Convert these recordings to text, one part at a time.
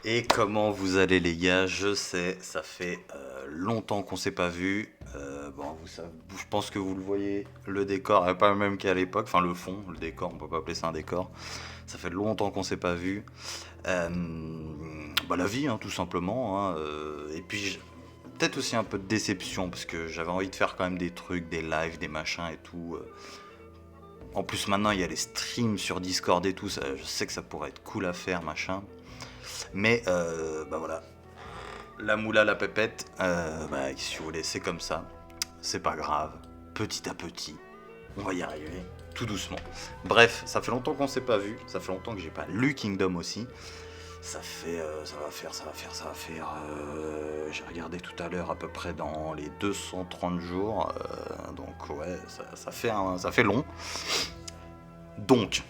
Et comment vous allez les gars? Je sais, ça fait longtemps qu'on s'est pas vu. Bon, je pense que vous le voyez, le décor n'est pas le même qu'à l'époque. Enfin, le fond, le décor, on peut pas appeler ça un décor. Ça fait longtemps qu'on s'est pas vu. La vie, hein, tout simplement. Hein, et puis, peut-être aussi un peu de déception, parce que j'avais envie de faire quand même des trucs, des lives, des machins et tout. En plus, maintenant, il y a les streams sur Discord et tout. Je sais que ça pourrait être cool à faire, machin. Mais voilà, la moula, la pépette, si vous voulez, c'est comme ça, c'est pas grave, petit à petit, on va y arriver, tout doucement. Bref, ça fait longtemps qu'on s'est pas vu, ça fait longtemps que j'ai pas lu Kingdom aussi, ça va faire, j'ai regardé tout à l'heure à peu près dans les 230 jours, donc ouais, ça fait long, donc...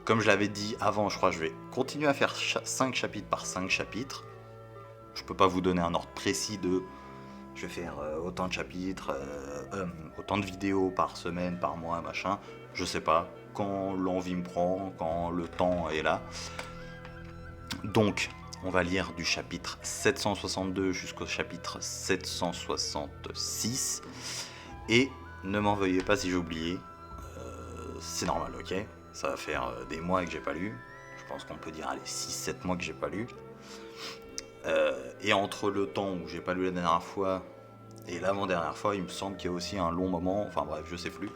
Comme je l'avais dit avant, je crois que je vais continuer à faire 5 chapitres par 5 chapitres. Je peux pas vous donner un ordre précis de... Je vais faire autant de chapitres, autant de vidéos par semaine, par mois, machin. Je sais pas, quand l'envie me prend, quand le temps est là. Donc, on va lire du chapitre 762 jusqu'au chapitre 766. Et ne m'en veuillez pas si j'ai oublié. C'est normal, ok ? Ça va faire des mois que j'ai pas lu. Je pense qu'on peut dire, allez, 6-7 mois que j'ai pas lu. Et entre le temps où j'ai pas lu la dernière fois et l'avant-dernière fois, il me semble qu'il y a aussi un long moment. Enfin bref, je sais plus.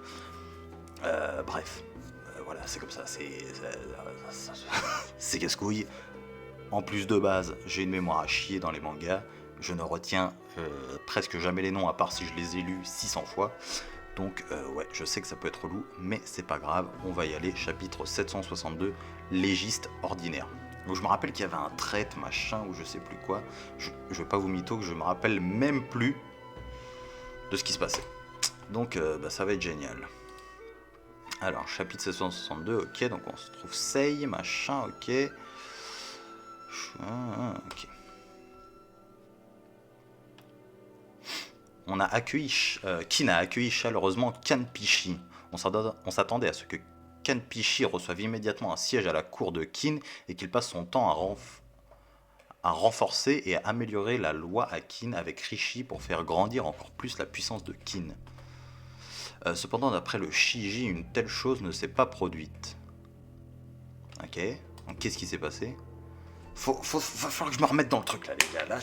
Voilà, c'est comme ça. C'est casse-couille. En plus de base, j'ai une mémoire à chier dans les mangas. Je ne retiens presque jamais les noms, à part si je les ai lus 600 fois. Donc ouais, je sais que ça peut être relou, mais c'est pas grave, on va y aller, chapitre 762, légiste ordinaire. Donc je me rappelle qu'il y avait un trait, machin, ou je sais plus quoi, je vais pas vous mytho, que je me rappelle même plus de ce qui se passait. Donc ça va être génial. Alors, chapitre 762, ok, donc on se trouve Sei, machin, ok. Ok. Kin a accueilli chaleureusement Kanpishi. On s'attendait à ce que Kanpishi reçoive immédiatement un siège à la cour de Kin et qu'il passe son temps à renforcer et à améliorer la loi à Kin avec Rishi pour faire grandir encore plus la puissance de Kin. Cependant, d'après le Shiji, une telle chose ne s'est pas produite. Ok, donc qu'est-ce qui s'est passé? Va falloir que je me remette dans le truc là, les gars. Là,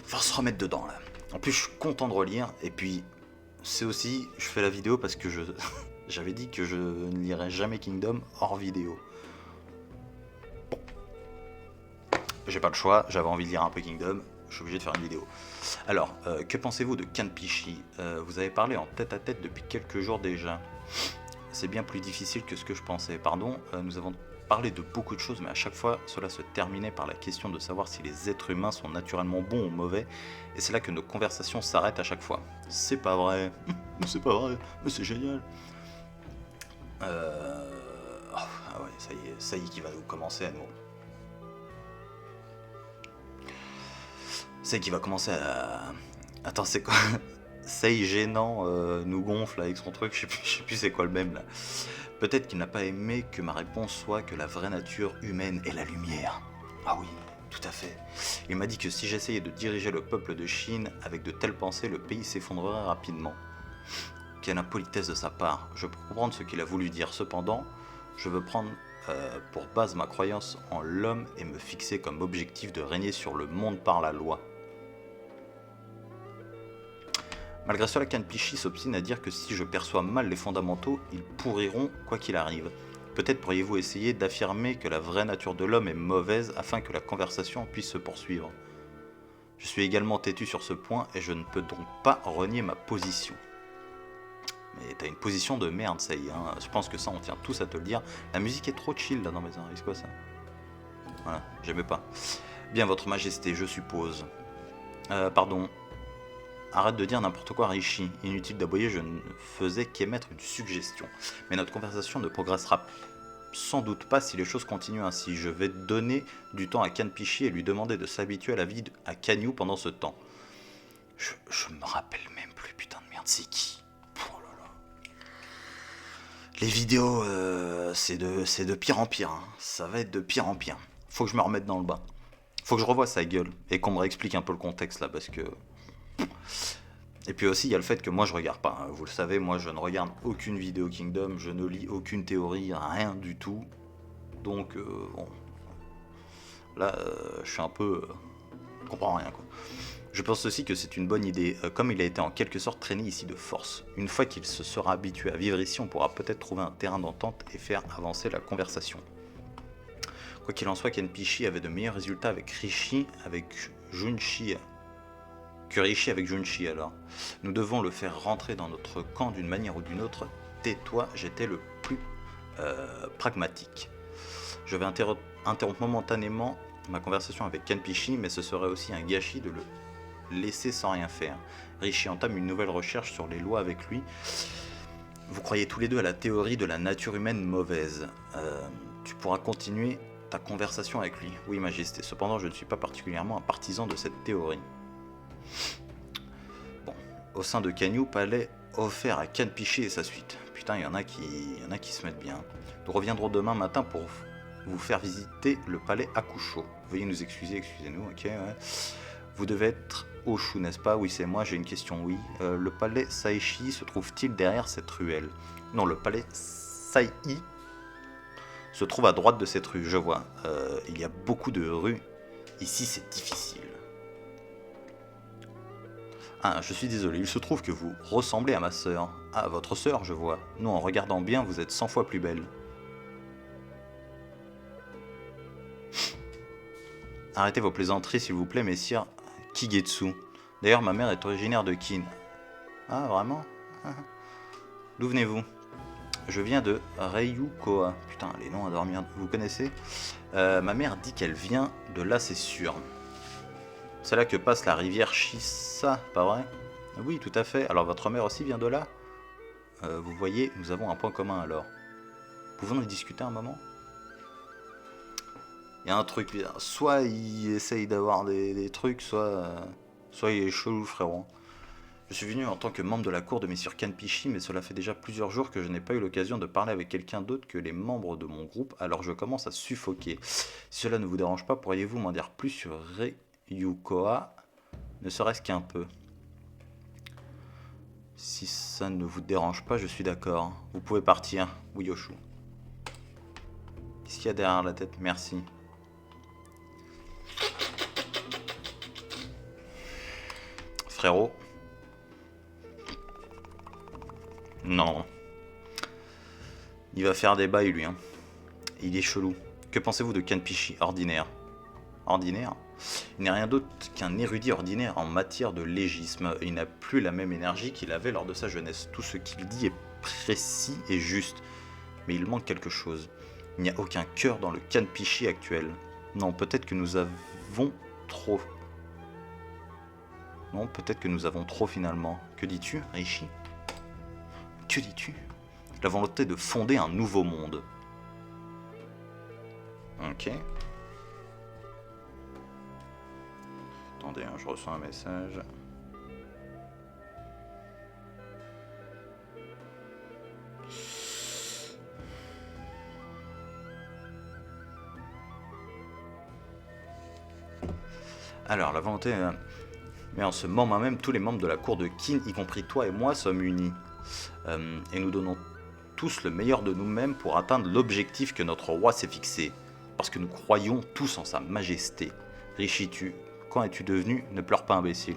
faut se remettre dedans là. En plus, je suis content de relire. Et puis, c'est aussi, je fais la vidéo parce que j'avais dit que je ne lirais jamais Kingdom hors vidéo. Bon. J'ai pas le choix, j'avais envie de lire un peu Kingdom, je suis obligé de faire une vidéo. Alors, que pensez-vous de Kanpishi? Vous avez parlé en tête-à-tête depuis quelques jours déjà. C'est bien plus difficile que ce que je pensais. Pardon, nous avons parlé de beaucoup de choses, mais à chaque fois, cela se terminait par la question de savoir si les êtres humains sont naturellement bons ou mauvais, et c'est là que nos conversations s'arrêtent à chaque fois. C'est pas vrai, c'est pas vrai, mais c'est génial. Ah ouais, ça y est, qui va nous commencer à nous... C'est qui va commencer à... Attends, c'est quoi? Sei gênant nous gonfle avec son truc, je sais plus c'est quoi le même là. Peut-être qu'il n'a pas aimé que ma réponse soit que la vraie nature humaine est la lumière. Ah oui, tout à fait. Il m'a dit que si j'essayais de diriger le peuple de Chine avec de telles pensées, le pays s'effondrerait rapidement. Quelle impolitesse de sa part. Je peux comprendre ce qu'il a voulu dire. Cependant, je veux prendre pour base ma croyance en l'homme et me fixer comme objectif de régner sur le monde par la loi. Malgré cela, Kanpishi s'obstine à dire que si je perçois mal les fondamentaux, ils pourriront quoi qu'il arrive. Peut-être pourriez-vous essayer d'affirmer que la vraie nature de l'homme est mauvaise afin que la conversation puisse se poursuivre. Je suis également têtu sur ce point et je ne peux donc pas renier ma position. Mais t'as une position de merde, ça y est, hein. Je pense que ça on tient tous à te le dire. La musique est trop chill là dans mes oreilles, c'est quoi ça? Voilà, j'aimais pas. Bien, votre majesté, je suppose. Pardon. Arrête de dire n'importe quoi, Rishi. Inutile d'aboyer, je ne faisais qu'émettre une suggestion. Mais notre conversation ne progressera sans doute pas si les choses continuent ainsi. Je vais donner du temps à Kanpishi et lui demander de s'habituer à la vie à Kanyu pendant ce temps. Je me rappelle même plus, putain de merde, c'est qui? Les vidéos, c'est de pire en pire, hein. Ça va être de pire en pire. Faut que je me remette dans le bain. Faut que je revoie sa gueule et qu'on me réexplique un peu le contexte là, parce que... Et puis aussi, il y a le fait que moi je regarde pas, hein. Vous le savez, moi je ne regarde aucune vidéo Kingdom, je ne lis aucune théorie, rien du tout. Donc, bon... Là, je suis un peu... je comprends rien, quoi. Je pense aussi que c'est une bonne idée, comme il a été en quelque sorte traîné ici de force. Une fois qu'il se sera habitué à vivre ici, on pourra peut-être trouver un terrain d'entente et faire avancer la conversation. Quoi qu'il en soit, Kenpichi avait de meilleurs résultats avec Rishi, avec Junshi, que Rishi avec Junshi alors. Nous devons le faire rentrer dans notre camp d'une manière ou d'une autre. Tais-toi, j'étais le plus pragmatique. Je vais interrompre momentanément ma conversation avec Kenpichi, mais ce serait aussi un gâchis de le laisser sans rien faire. Rishi entame une nouvelle recherche sur les lois avec lui. Vous croyez tous les deux à la théorie de la nature humaine mauvaise. Tu pourras continuer ta conversation avec lui. Oui, Majesté. Cependant, je ne suis pas particulièrement un partisan de cette théorie. Bon, au sein de Kanyu, palais offert à Kenpichi et sa suite. Putain, il y en a qui se mettent bien. Nous reviendrons demain matin pour vous faire visiter le palais Akusho. Veuillez nous excuser, excusez-nous, ok, ouais. Vous devez être Oshu, n'est-ce pas? Oui, c'est moi, j'ai une question, oui. Le palais Saishi se trouve-t-il derrière cette ruelle? Non, le palais Sai se trouve à droite de cette rue, je vois. Il y a beaucoup de rues. Ici, c'est difficile. Ah, je suis désolé, il se trouve que vous ressemblez à ma sœur. Ah, votre sœur, je vois. Non, en regardant bien, vous êtes 100 fois plus belle. Arrêtez vos plaisanteries, s'il vous plaît, messire Kigetsu. D'ailleurs, ma mère est originaire de Kin. Ah, vraiment? D'où venez-vous? Je viens de Ryukoa. Putain, les noms à dormir. Vous connaissez? Ma mère dit qu'elle vient de là, c'est sûr. C'est là que passe la rivière Shisa, pas vrai? Oui, tout à fait. Alors, votre mère aussi vient de là? Vous voyez, nous avons un point commun alors. Pouvons-nous discuter un moment? Il y a un truc, soit il essaye d'avoir des trucs, soit il est chelou, frérot. Je suis venu en tant que membre de la cour de messieurs Kenpichi, mais cela fait déjà plusieurs jours que je n'ai pas eu l'occasion de parler avec quelqu'un d'autre que les membres de mon groupe, alors je commence à suffoquer. Si cela ne vous dérange pas, pourriez-vous m'en dire plus sur Ryukoa, ne serait-ce qu'un peu? Si ça ne vous dérange pas, je suis d'accord. Vous pouvez partir, oui Yoshu. Qu'est-ce qu'il y a derrière la tête? Merci. Frérot. Non. Il va faire des bails, lui. Hein. Il est chelou. Que pensez-vous de Kenpichi, ordinaire? Ordinaire? Il n'est rien d'autre qu'un érudit ordinaire en matière de légisme. Il n'a plus la même énergie qu'il avait lors de sa jeunesse. Tout ce qu'il dit est précis et juste. Mais il manque quelque chose. Il n'y a aucun cœur dans le Kenpichi actuel. Non, peut-être que nous avons trop... Non, peut-être que nous avons trop finalement. Que dis-tu, Rishi? Que dis-tu? La volonté de fonder un nouveau monde. Ok. Attendez, hein, je reçois un message. Alors, la volonté... Mais en ce moment même, tous les membres de la cour de Kin, y compris toi et moi, sommes unis. Et nous donnons tous le meilleur de nous-mêmes pour atteindre l'objectif que notre roi s'est fixé. Parce que nous croyons tous en sa majesté. Rishi, quand es-tu devenu? Ne pleure pas, imbécile.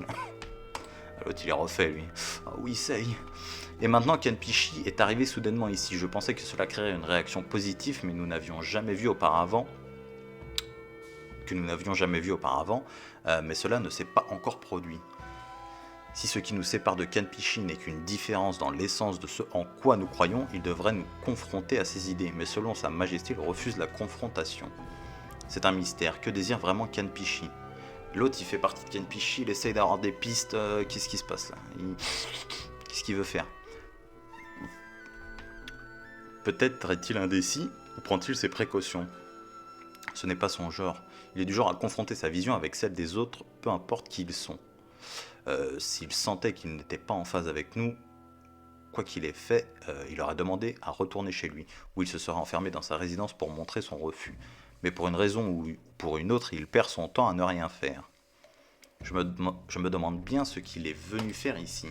L'autre, il est refait, lui. Ah oui, ça y est. Et maintenant, Kenpichi est arrivé soudainement ici. Je pensais que cela créerait une réaction positive, mais nous n'avions jamais vu auparavant... mais cela ne s'est pas encore produit. Si ce qui nous sépare de Kenpichi n'est qu'une différence dans l'essence de ce en quoi nous croyons, il devrait nous confronter à ses idées, mais selon sa majesté, il refuse la confrontation. C'est un mystère. Que désire vraiment Kenpichi? L'autre, il fait partie de Kenpichi, il essaye d'avoir des pistes. Qu'est-ce qui se passe là? Qu'est-ce qu'il veut faire? Peut-être est-il indécis, ou prend-il ses précautions? Ce n'est pas son genre. Il est du genre à confronter sa vision avec celle des autres, peu importe qui ils sont. S'il sentait qu'il n'était pas en phase avec nous, quoi qu'il ait fait, il aurait demandé à retourner chez lui, où il se serait enfermé dans sa résidence pour montrer son refus. Mais pour une raison ou pour une autre, il perd son temps à ne rien faire. Je me demande bien ce qu'il est venu faire ici.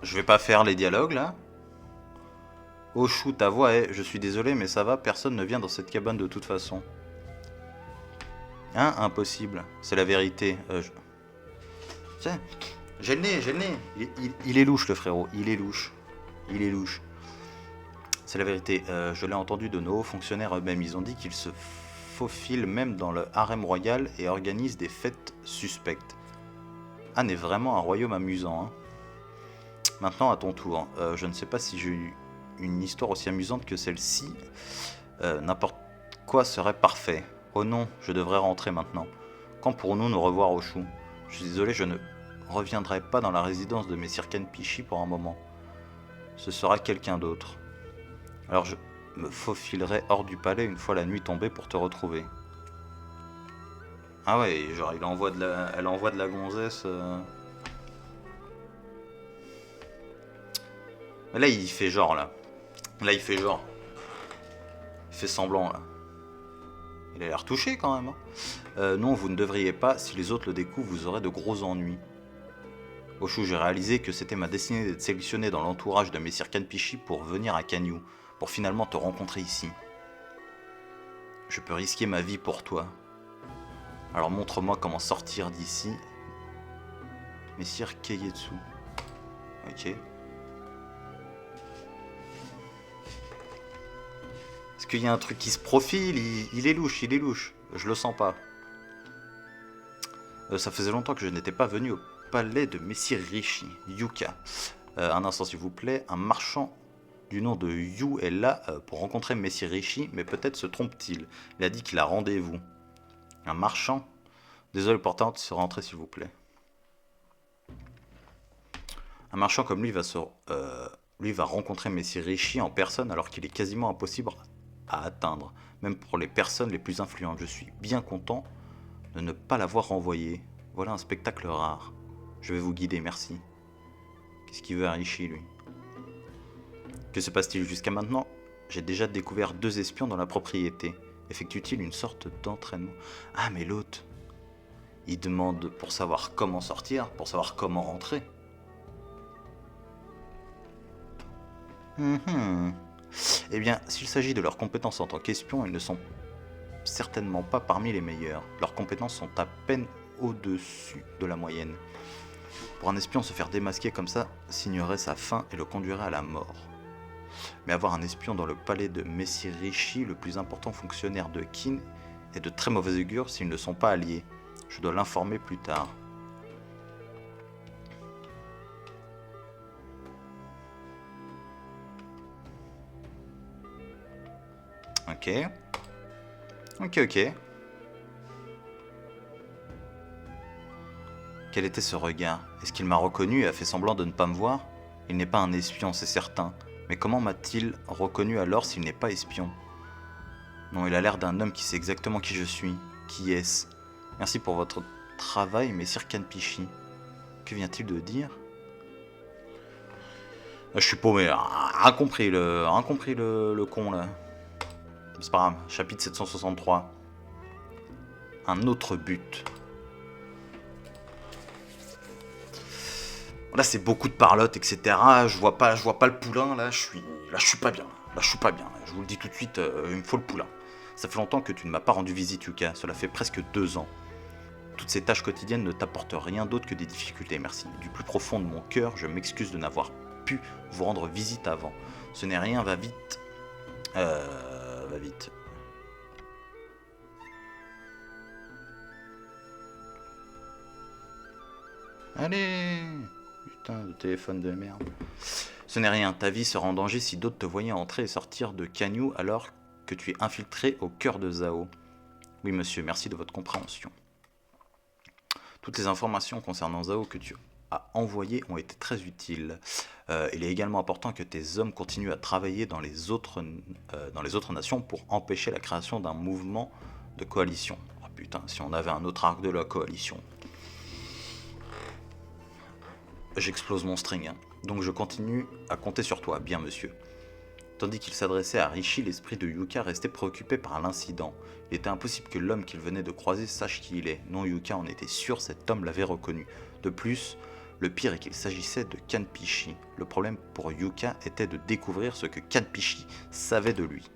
Je vais pas faire les dialogues là. Oh chou, ta voix est... Je suis désolé, mais ça va, personne ne vient dans cette cabane de toute façon. Hein, impossible. C'est la vérité. Tiens, j'ai le nez, j'ai le nez. Il est louche le frérot, il est louche. Il est louche. C'est la vérité. Je l'ai entendu de nos hauts fonctionnaires eux-mêmes. Ils ont dit qu'ils se faufilent même dans le harem royal et organisent des fêtes suspectes. Anne est vraiment un royaume amusant. Hein. Maintenant, à ton tour. Je ne sais pas si j'ai eu une histoire aussi amusante que celle-ci. N'importe quoi serait parfait. Oh non, je devrais rentrer maintenant. Quand pourrons-nous nous revoir au chou? Je suis désolé, je ne reviendrai pas dans la résidence de messire Kenpichi pour un moment. Ce sera quelqu'un d'autre. Alors je me faufilerai hors du palais une fois la nuit tombée pour te retrouver. Ah ouais, genre elle envoie de la gonzesse. Mais là il fait genre là. Là il fait genre. Il fait semblant là. Il a l'air touché quand même. Hein. Non, vous ne devriez pas. Si les autres le découvrent, vous aurez de gros ennuis. Oshu, j'ai réalisé que c'était ma destinée d'être sélectionné dans l'entourage de messire Kenpichi pour venir à Kanyu, pour finalement te rencontrer ici. Je peux risquer ma vie pour toi. Alors montre-moi comment sortir d'ici. Messire Keigetsu. Ok. Est-ce qu'il y a un truc qui se profile? Il est louche, il est louche. Je le sens pas. Ça faisait longtemps que je n'étais pas venu au palais de Messire Rishi, Yuka. Un instant s'il vous plaît, un marchand du nom de Yu est là pour rencontrer Messire Rishi, mais peut-être se trompe-t-il. Il a dit qu'il a rendez-vous. Un marchand? Désolé, portante, se rentrer s'il vous plaît. Un marchand comme lui va rencontrer Messire Rishi en personne alors qu'il est quasiment impossible à atteindre, même pour les personnes les plus influentes. Je suis bien content de ne pas l'avoir renvoyé. Voilà un spectacle rare. Je vais vous guider, merci. Qu'est-ce qu'il veut à Rishi, lui? Que se passe-t-il jusqu'à maintenant? J'ai déjà découvert 2 espions dans la propriété. Effectue-t-il une sorte d'entraînement? Ah, mais l'autre, il demande pour savoir comment sortir, pour savoir comment rentrer. Eh bien, s'il s'agit de leurs compétences en tant qu'espions, ils ne sont certainement pas parmi les meilleurs. Leurs compétences sont à peine au-dessus de la moyenne. Pour un espion, se faire démasquer comme ça signerait sa fin et le conduirait à la mort. Mais avoir un espion dans le palais de Messire Rishi, le plus important fonctionnaire de Kin, est de très mauvais augure s'ils ne sont pas alliés. Je dois l'informer plus tard. Ok. Ok. Quel était ce regard? Est-ce qu'il m'a reconnu et a fait semblant de ne pas me voir? Il n'est pas un espion, c'est certain. Mais comment m'a-t-il reconnu alors s'il n'est pas espion? Non, il a l'air d'un homme qui sait exactement qui je suis. Qui est-ce? Merci pour votre travail, messire Kenpichi. Que vient-il de dire? Je suis paumé, rien compris le con là. C'est pas grave, chapitre 763. Un autre but. Là c'est beaucoup de parlotte, etc. Je vois pas le poulain là, je suis pas bien. Je vous le dis tout de suite, il me faut le poulain. Ça fait longtemps que tu ne m'as pas rendu visite, Yuka. Cela fait presque 2 ans. Toutes ces tâches quotidiennes ne t'apportent rien d'autre que des difficultés, merci. Du plus profond de mon cœur, je m'excuse de n'avoir pu vous rendre visite avant. Ce n'est rien, va vite. Va vite. Allez! Putain de téléphone de merde. Ce n'est rien, ta vie sera en danger si d'autres te voyaient entrer et sortir de Kanyu alors que tu es infiltré au cœur de Zao. Oui, monsieur, merci de votre compréhension. Toutes les informations concernant Zhao que tu as envoyées ont été très utiles. Il est également important que tes hommes continuent à travailler dans les autres nations pour empêcher la création d'un mouvement de coalition. Oh putain, si on avait un autre arc de la coalition. J'explose mon string, hein. Donc je continue à compter sur toi, bien monsieur. Tandis qu'il s'adressait à Rishi, l'esprit de Yuka restait préoccupé par l'incident. Il était impossible que l'homme qu'il venait de croiser sache qui il est. Non, Yuka en était sûr, cet homme l'avait reconnu. De plus, le pire est qu'il s'agissait de Kanpishi. Le problème pour Yuka était de découvrir ce que Kanpishi savait de lui.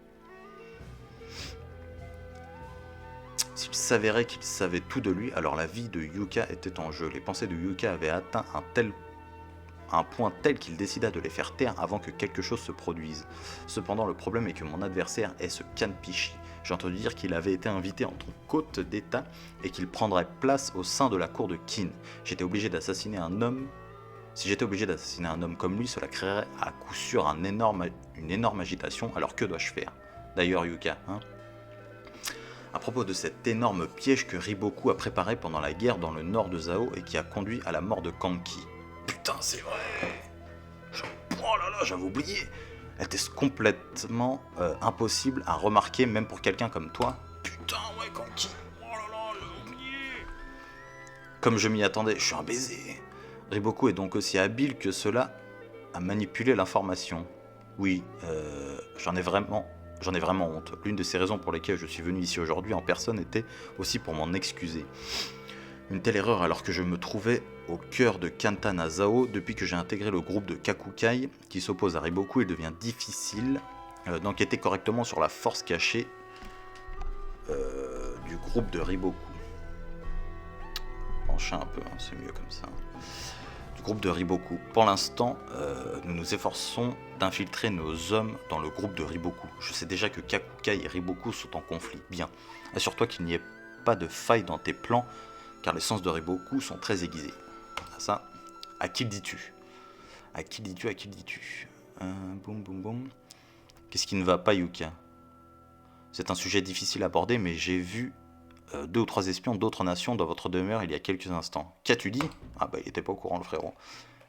S'il s'avérait qu'il savait tout de lui, alors la vie de Yuka était en jeu. Les pensées de Yuka avaient atteint un point tel qu'il décida de les faire taire avant que quelque chose se produise. Cependant, le problème est que mon adversaire est ce Kanpishi. J'ai entendu dire qu'il avait été invité en tant qu'hôte d'État et qu'il prendrait place au sein de la cour de Qin. J'étais obligé d'assassiner un homme. Si j'étais obligé d'assassiner un homme comme lui, cela créerait à coup sûr une énorme agitation, alors que dois-je faire? D'ailleurs, Yuka, hein? À propos de cet énorme piège que Riboku a préparé pendant la guerre dans le nord de Zhao et qui a conduit à la mort de Kanki. Putain, c'est vrai. Oh là là, j'avais oublié. Était-ce complètement impossible à remarquer, même pour quelqu'un comme toi? Putain, ouais, Kanki. Oh là là, j'avais oublié. Comme je m'y attendais, je suis un baiser. Riboku est donc aussi habile que cela à manipuler l'information. Oui, j'en ai vraiment honte. L'une de ces raisons pour lesquelles je suis venu ici aujourd'hui en personne était aussi pour m'en excuser. Une telle erreur alors que je me trouvais au cœur de Kantana Zhao. Depuis que j'ai intégré le groupe de Kakukai qui s'oppose à Riboku, il devient difficile d'enquêter correctement sur la force cachée du groupe de Riboku. Enchin un peu, hein, c'est mieux comme ça. Du groupe de Riboku. Pour l'instant, nous nous efforçons d'infiltrer nos hommes dans le groupe de Riboku. Je sais déjà que Kakukai et Riboku sont en conflit. Bien, assure-toi qu'il n'y ait pas de faille dans tes plans, car les sens de Riboku sont très aiguisés. Ça, à qui le dis-tu? À qui le dis-tu? À qui le dis-tu? Boum boum boum. Qu'est-ce qui ne va pas, Yuka? C'est un sujet difficile à aborder, mais j'ai vu 2 ou 3 espions d'autres nations dans votre demeure il y a quelques instants. Qu'as-tu dit? Ah bah il était pas au courant le frérot.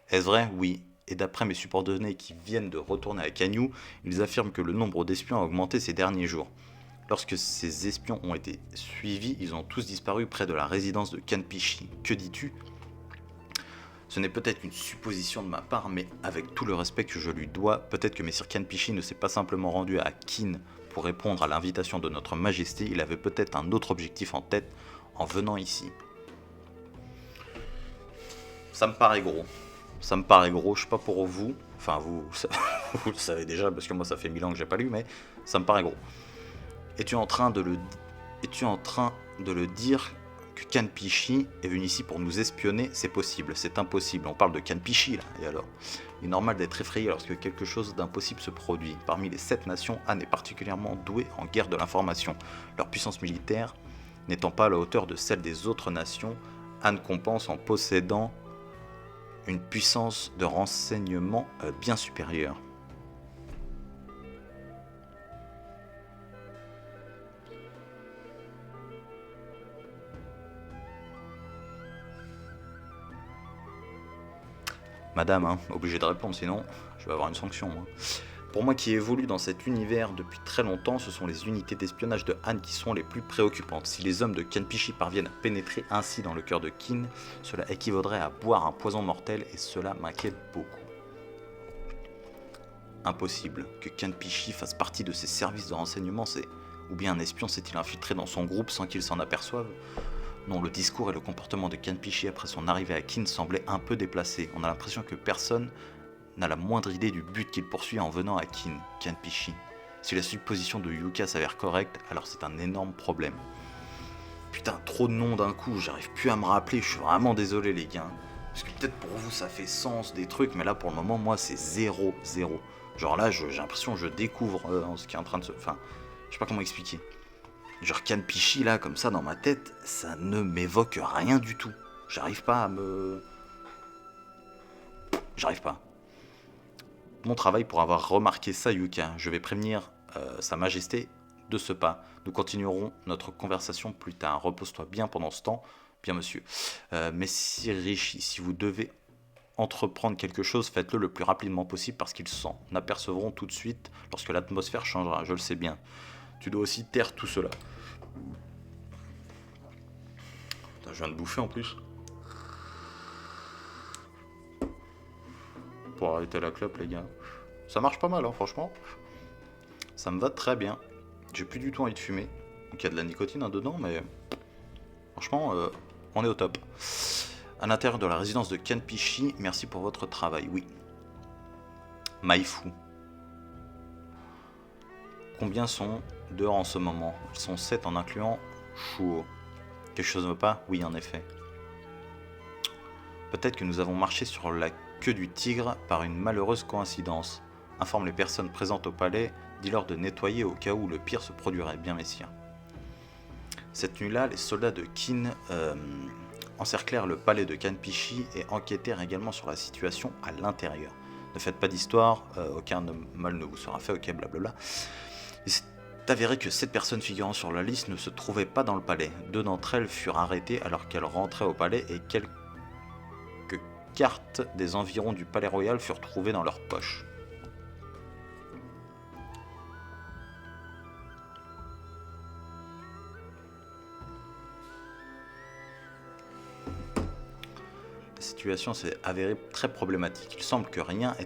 Est-ce vrai? Oui. Et d'après mes subordonnés qui viennent de retourner à Kanyu, ils affirment que le nombre d'espions a augmenté ces derniers jours. Lorsque ces espions ont été suivis, ils ont tous disparu près de la résidence de Kanpishi. Que dis-tu? Ce n'est peut-être qu'une supposition de ma part, mais avec tout le respect que je lui dois, peut-être que Messire Kanpishi ne s'est pas simplement rendu à Qin pour répondre à l'invitation de notre majesté, il avait peut-être un autre objectif en tête en venant ici. Ça me paraît gros. Ça me paraît gros, je sais pas pour vous, enfin vous le savez déjà parce que moi ça fait 1000 ans que j'ai pas lu, mais ça me paraît gros. Es-tu en train de le dire que Kanpishi est venu ici pour nous espionner? C'est possible, c'est impossible. On parle de Kanpishi là, et alors? Il est normal d'être effrayé lorsque quelque chose d'impossible se produit. Parmi les 7 nations, Han est particulièrement doué en guerre de l'information. Leur puissance militaire n'étant pas à la hauteur de celle des autres nations, Han compense en possédant une puissance de renseignement bien supérieure. Madame, hein, obligé de répondre, sinon je vais avoir une sanction. Moi. Pour moi qui évolue dans cet univers depuis très longtemps, ce sont les unités d'espionnage de Han qui sont les plus préoccupantes. Si les hommes de Kanpishi parviennent à pénétrer ainsi dans le cœur de Qin, cela équivaudrait à boire un poison mortel et cela m'inquiète beaucoup. Impossible que Kanpishi fasse partie de ses services de renseignement, ou bien un espion s'est-il infiltré dans son groupe sans qu'il s'en aperçoive? Non, le discours et le comportement de Kanpishi après son arrivée à Qin semblaient un peu déplacés. On a l'impression que personne n'a la moindre idée du but qu'il poursuit en venant à Kanpishi. Si la supposition de Yuka s'avère correcte, alors c'est un énorme problème. Putain, trop de noms d'un coup, j'arrive plus à me rappeler, je suis vraiment désolé les gars. Parce que peut-être pour vous ça fait sens des trucs, mais là pour le moment, moi c'est 0. Genre là, j'ai l'impression que je découvre ce qui est en train de se... Enfin, je sais pas comment expliquer. Genre Kanpishi là, comme ça dans ma tête, ça ne m'évoque rien du tout. J'arrive pas à me... J'arrive pas. Mon travail pour avoir remarqué ça, Yuka. Je vais prévenir Sa Majesté de ce pas. Nous continuerons notre conversation plus tard. Repose-toi bien pendant ce temps. Bien, monsieur. Messire Rishi, si vous devez entreprendre quelque chose, faites-le le plus rapidement possible parce qu'ils s'en apercevront tout de suite lorsque l'atmosphère changera. Je le sais bien. Tu dois aussi taire tout cela. Putain, je viens de bouffer en plus. Pour arrêter la clope, les gars. Ça marche pas mal, hein, franchement. Ça me va très bien. J'ai plus du tout envie de fumer. Donc il y a de la nicotine hein, dedans, mais franchement, on est au top. À l'intérieur de la résidence de Kanpishi, merci pour votre travail. Oui. Maifu. Combien sont dehors en ce moment? Ils sont 7 en incluant Shuo. Quelque chose ne va pas? Oui, en effet. Peut-être que nous avons marché sur la queue du tigre par une malheureuse coïncidence. Informe les personnes présentes au palais, dis-leur de nettoyer au cas où le pire se produirait. Bien, messire. Cette nuit-là, les soldats de Qin encerclèrent le palais de Kanpishi et enquêtèrent également sur la situation à l'intérieur. Ne faites pas d'histoire, aucun mal ne vous sera fait, ok, blablabla. Il s'est avéré que 7 personnes figurant sur la liste ne se trouvaient pas dans le palais. 2 d'entre elles furent arrêtées alors qu'elles rentraient au palais et quelques cartes des environs du palais royal furent trouvées dans leurs poches. La situation s'est avérée très problématique. Il semble que rien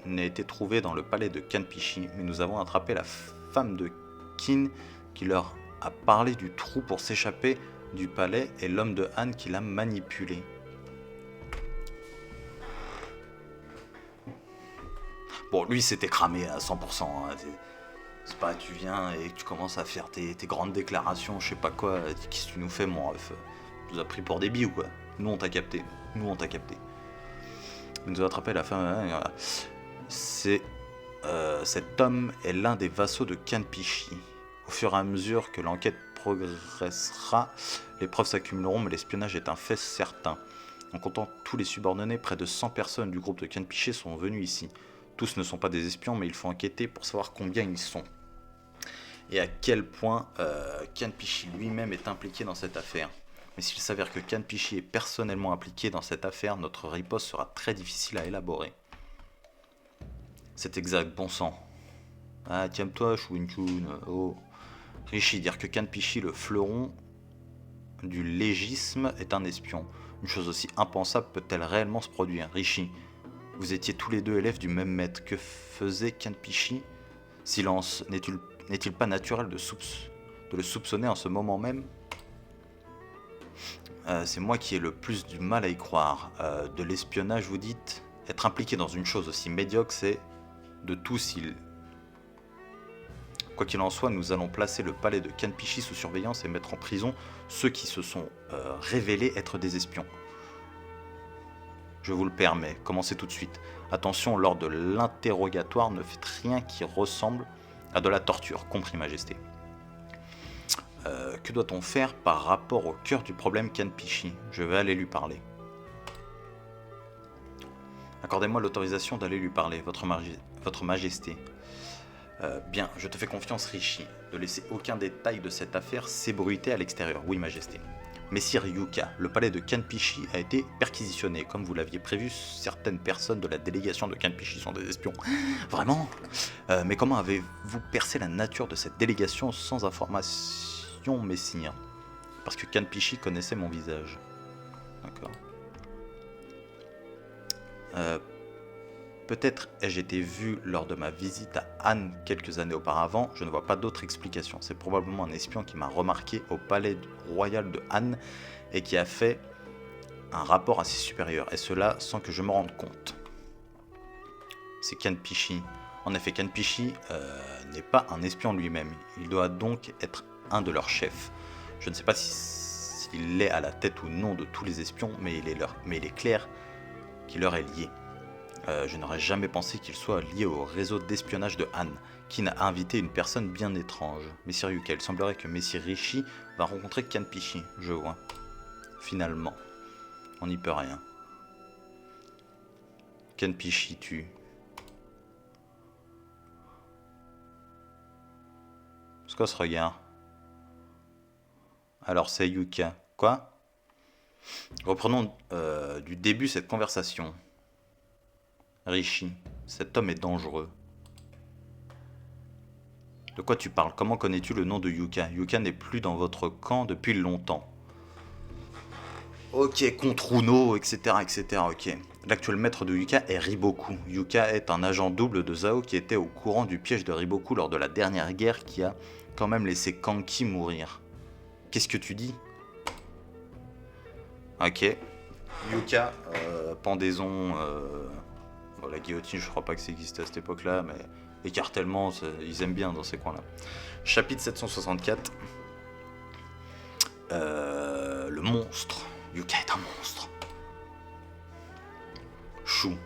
n'ait été trouvé dans le palais de Kanpishi, mais nous avons attrapé la femme de Qin qui leur a parlé du trou pour s'échapper du palais et l'homme de Han qui l'a manipulé. Bon, lui c'était cramé à 100%. Hein. C'est pas tu viens et tu commences à faire tes grandes déclarations, je sais pas quoi. Qu'est-ce que tu nous fais, mon ref? Tu nous as pris pour des billes ou quoi? Nous on t'a capté. Nous on t'a capté. Il nous a attrapé la femme. Voilà. Cet homme est l'un des vassaux de Kanpishi. Au fur et à mesure que l'enquête progressera, les preuves s'accumuleront, mais l'espionnage est un fait certain. En comptant tous les subordonnés, près de 100 personnes du groupe de Kanpishi sont venues ici. Tous ne sont pas des espions, mais il faut enquêter pour savoir combien ils sont. Et à quel point Kanpishi lui-même est impliqué dans cette affaire. Mais s'il s'avère que Kanpishi est personnellement impliqué dans cette affaire, notre riposte sera très difficile à élaborer. C'est exact, bon sang. Ah, tiens-toi, Chun. Oh. Rishi, dire que Kanpishi, le fleuron du légisme, est un espion. Une chose aussi impensable peut-elle réellement se produire? Rishi, vous étiez tous les deux élèves du même maître. Que faisait Kanpishi? Silence. N'est-il pas naturel de le soupçonner en ce moment même? C'est moi qui ai le plus du mal à y croire. De l'espionnage, vous dites? Être impliqué dans une chose aussi médiocre, c'est de tout s'il... Quoi qu'il en soit, nous allons placer le palais de Kanpishi sous surveillance et mettre en prison ceux qui se sont révélés être des espions. Je vous le permets, commencez tout de suite. Attention, lors de l'interrogatoire, ne faites rien qui ressemble à de la torture, compris majesté. Que doit-on faire par rapport au cœur du problème Kanpishi? Je vais aller lui parler. Accordez-moi l'autorisation d'aller lui parler, votre majesté. Bien, je te fais confiance, Rishi. Ne laissez aucun détail de cette affaire s'ébruiter à l'extérieur. Oui, majesté. Messire Yuka, le palais de Kanpishi a été perquisitionné. Comme vous l'aviez prévu, certaines personnes de la délégation de Kanpishi sont des espions. Vraiment? Mais comment avez-vous percé la nature de cette délégation sans information, messire? Parce que Kanpishi connaissait mon visage. D'accord. Peut-être ai-je été vu lors de ma visite à Han quelques années auparavant, je ne vois pas d'autre explication. C'est probablement un espion qui m'a remarqué au palais royal de Han et qui a fait un rapport à ses supérieurs, et cela sans que je me rende compte. C'est Kanpishi. En effet, Kanpishi n'est pas un espion lui-même, il doit donc être un de leurs chefs. Je ne sais pas s'il est à la tête ou non de tous les espions, mais il est clair qu'il leur est lié. Je n'aurais jamais pensé qu'il soit lié au réseau d'espionnage de Han, qui a invité une personne bien étrange. Messire Yuka, il semblerait que Messire Rishi va rencontrer Kanpishi, je vois. Finalement, on n'y peut rien. Kanpishi tue. C'est quoi ce regard? Alors c'est Yuka. Quoi? Reprenons du début cette conversation. Rishi, cet homme est dangereux. De quoi tu parles? Comment connais-tu le nom de Yuka? Yuka n'est plus dans votre camp depuis longtemps. Ok, contre Uno, etc., etc., ok. L'actuel maître de Yuka est Riboku. Yuka est un agent double de Zao qui était au courant du piège de Riboku lors de la dernière guerre qui a quand même laissé Kanki mourir. Qu'est-ce que tu dis? Ok. Yuka, pendaison, bon, la guillotine, je crois pas que ça existait à cette époque-là, mais l'écartèlement, ils aiment bien dans ces coins-là. Chapitre 764. Le monstre. Yuka est un monstre. Chou.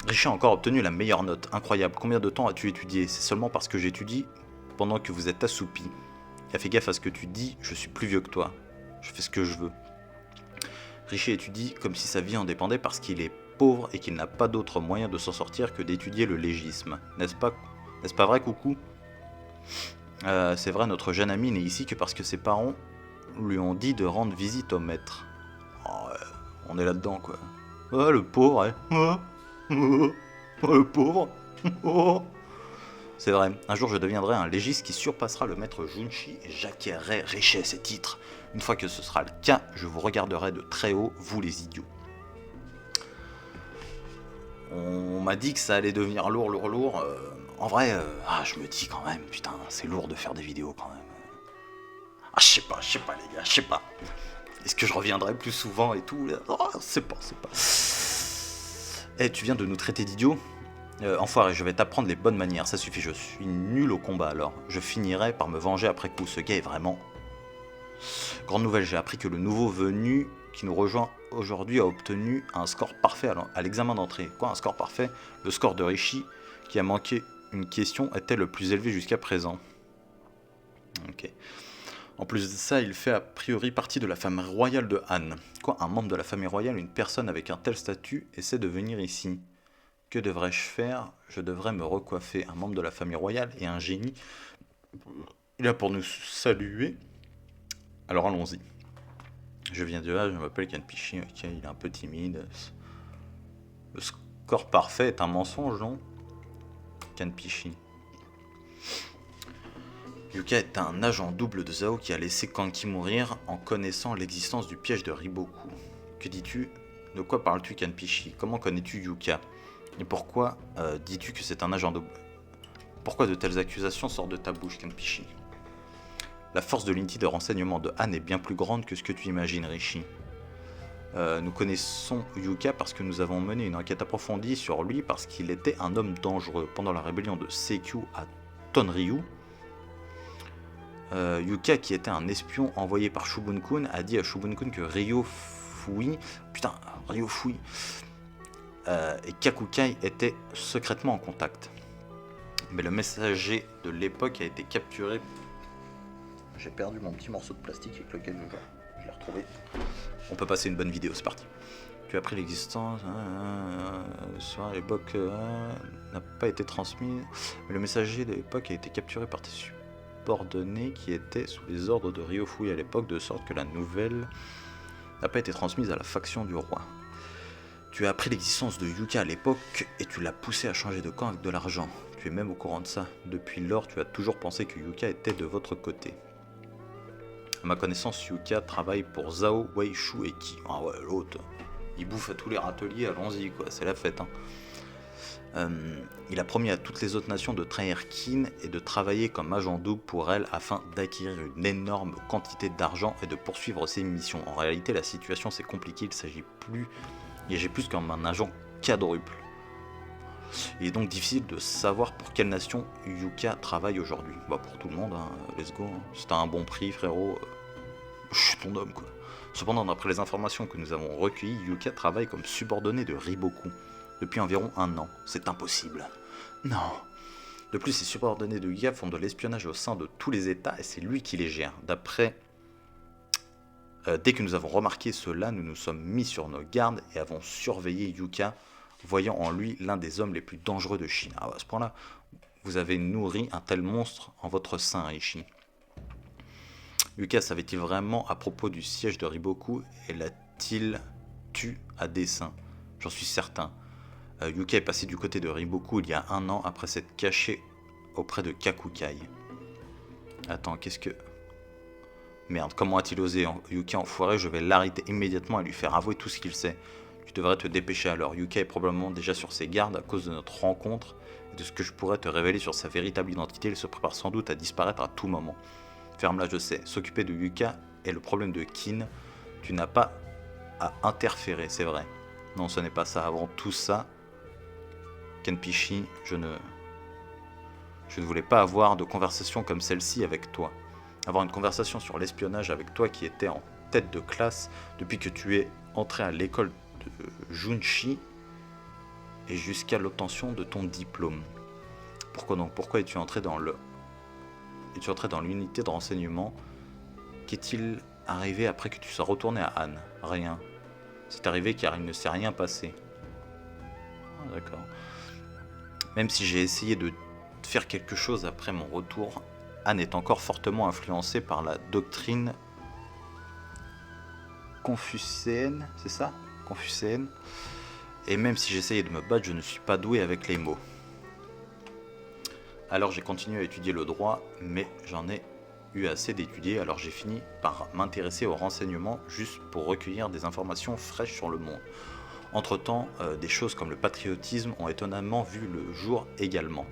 Rishi a encore obtenu la meilleure note. Incroyable. Combien de temps as-tu étudié? C'est seulement parce que j'étudie pendant que vous êtes assoupi. Fais gaffe à ce que tu dis, je suis plus vieux que toi. Je fais ce que je veux. Rishi étudie comme si sa vie en dépendait parce qu'il est pauvre et qu'il n'a pas d'autre moyen de s'en sortir que d'étudier le légisme. N'est-ce pas vrai, coucou? C'est vrai, notre jeune ami n'est ici que parce que ses parents lui ont dit de rendre visite au maître. Oh, ouais, on est là-dedans, quoi. Oh, le pauvre, hein. Oh, le pauvre. Oh. C'est vrai, un jour je deviendrai un légiste qui surpassera le maître Junshi et j'acquerrai Rishi et ses titres. Une fois que ce sera le cas, je vous regarderai de très haut, vous les idiots. On m'a dit que ça allait devenir lourd. En vrai, je me dis quand même, putain, c'est lourd de faire des vidéos quand même. Ah, je sais pas les gars, je sais pas. Est-ce que je reviendrai plus souvent et tout? Oh, c'est pas. Eh, tu viens de nous traiter d'idiots? Enfoiré, je vais t'apprendre les bonnes manières, ça suffit, je suis nul au combat alors. Je finirai par me venger après coup, ce gars est vraiment... Grande nouvelle, j'ai appris que le nouveau venu qui nous rejoint aujourd'hui a obtenu un score parfait à l'examen d'entrée. Quoi, un score parfait? Le score de Rishi, qui a manqué une question, était le plus élevé jusqu'à présent. Ok. En plus de ça, il fait a priori partie de la famille royale de Han. Quoi, un membre de la famille royale, une personne avec un tel statut, essaie de venir ici? Que devrais-je faire? Je devrais me recoiffer. Un membre de la famille royale et un génie. Il est là pour nous saluer. Alors allons-y. Je viens de là, je m'appelle Kanpichi. Ok, il est un peu timide. Le score parfait est un mensonge, non? Kanpichi. Yuka est un agent double de Zao qui a laissé Kanki mourir en connaissant l'existence du piège de Riboku. Que dis-tu? De quoi parles-tu, Kanpichi? Comment connais-tu Yuka? Et pourquoi dis-tu que c'est un agent double? Pourquoi de telles accusations sortent de ta bouche, Kanpichi? La force de l'unité de renseignement de Han est bien plus grande que ce que tu imagines, Rishi. Nous connaissons Yuka parce que nous avons mené une enquête approfondie sur lui parce qu'il était un homme dangereux. Pendant la rébellion de Seikyu à Tonryu, Yuka, qui était un espion envoyé par Shubun-kun, a dit à Shubun-kun que Ryofui et Kakukai étaient secrètement en contact. Mais le messager de l'époque a été capturé. J'ai perdu mon petit morceau de plastique avec lequel je l'ai retrouvé. On peut passer une bonne vidéo, c'est parti. Tu as appris l'existence. Soir à l'époque n'a pas été transmis. Mais le messager de l'époque a été capturé par tes subordonnés qui étaient sous les ordres de Ryofui à l'époque, de sorte que la nouvelle n'a pas été transmise à la faction du roi. Tu as appris l'existence de Yuka à l'époque et tu l'as poussé à changer de camp avec de l'argent. Tu es même au courant de ça. Depuis lors, tu as toujours pensé que Yuka était de votre côté. À ma connaissance, Yuka travaille pour Zhao, Wei, Shu et Qi. Ah ouais, l'autre, il bouffe à tous les râteliers, allons-y quoi, c'est la fête. Il a promis à toutes les autres nations de trahir Qin et de travailler comme agent double pour elle afin d'acquérir une énorme quantité d'argent et de poursuivre ses missions. En réalité, la situation s'est compliquée, il agit plus comme un agent quadruple. Il est donc difficile de savoir pour quelle nation Yuka travaille aujourd'hui. Bah pour tout le monde, hein. Let's go. Hein. Si t'as un bon prix, frérot, je suis ton homme, quoi. Cependant, d'après les informations que nous avons recueillies, Yuka travaille comme subordonné de Riboku depuis environ 1 an. C'est impossible. Non. De plus, ces subordonnés de Yuka font de l'espionnage au sein de tous les États et c'est lui qui les gère. D'après Dès que nous avons remarqué cela, nous nous sommes mis sur nos gardes et avons surveillé Yuka, voyant en lui l'un des hommes les plus dangereux de Chine. Ah, à ce point-là, vous avez nourri un tel monstre en votre sein, Rishi. Yuka savait-il vraiment à propos du siège de Riboku et l'a-t-il tué à dessein? J'en suis certain. Yuka est passé du côté de Riboku il y a 1 an après s'être caché auprès de Kakukai. Attends, qu'est-ce que... Merde, comment a-t-il osé? Yuka enfoiré, je vais l'arrêter immédiatement et lui faire avouer tout ce qu'il sait. Tu devrais te dépêcher alors. Yuka est probablement déjà sur ses gardes à cause de notre rencontre et de ce que je pourrais te révéler sur sa véritable identité. Il se prépare sans doute à disparaître à tout moment. Ferme-la, je sais. S'occuper de Yuka est le problème de Kin. Tu n'as pas à interférer, c'est vrai. Non, ce n'est pas ça. Avant tout ça, Kenpichi, je ne voulais pas avoir de conversation comme celle-ci avec toi. Avoir une conversation sur l'espionnage avec toi qui était en tête de classe depuis que tu es entré à l'école de Junshi et jusqu'à l'obtention de ton diplôme. Pourquoi donc? Pourquoi es-tu entré dans l'unité de renseignement? Qu'est-il arrivé après que tu sois retourné à Han? Rien. C'est arrivé car il ne s'est rien passé. Ah, d'accord. Même si j'ai essayé de faire quelque chose après mon retour, Han est encore fortement influencé par la doctrine confucéenne, c'est ça? Confucéenne. Et même si j'essayais de me battre, je ne suis pas doué avec les mots. Alors j'ai continué à étudier le droit, mais j'en ai eu assez d'étudier, alors j'ai fini par m'intéresser aux renseignements juste pour recueillir des informations fraîches sur le monde. Entre-temps, des choses comme le patriotisme ont étonnamment vu le jour également.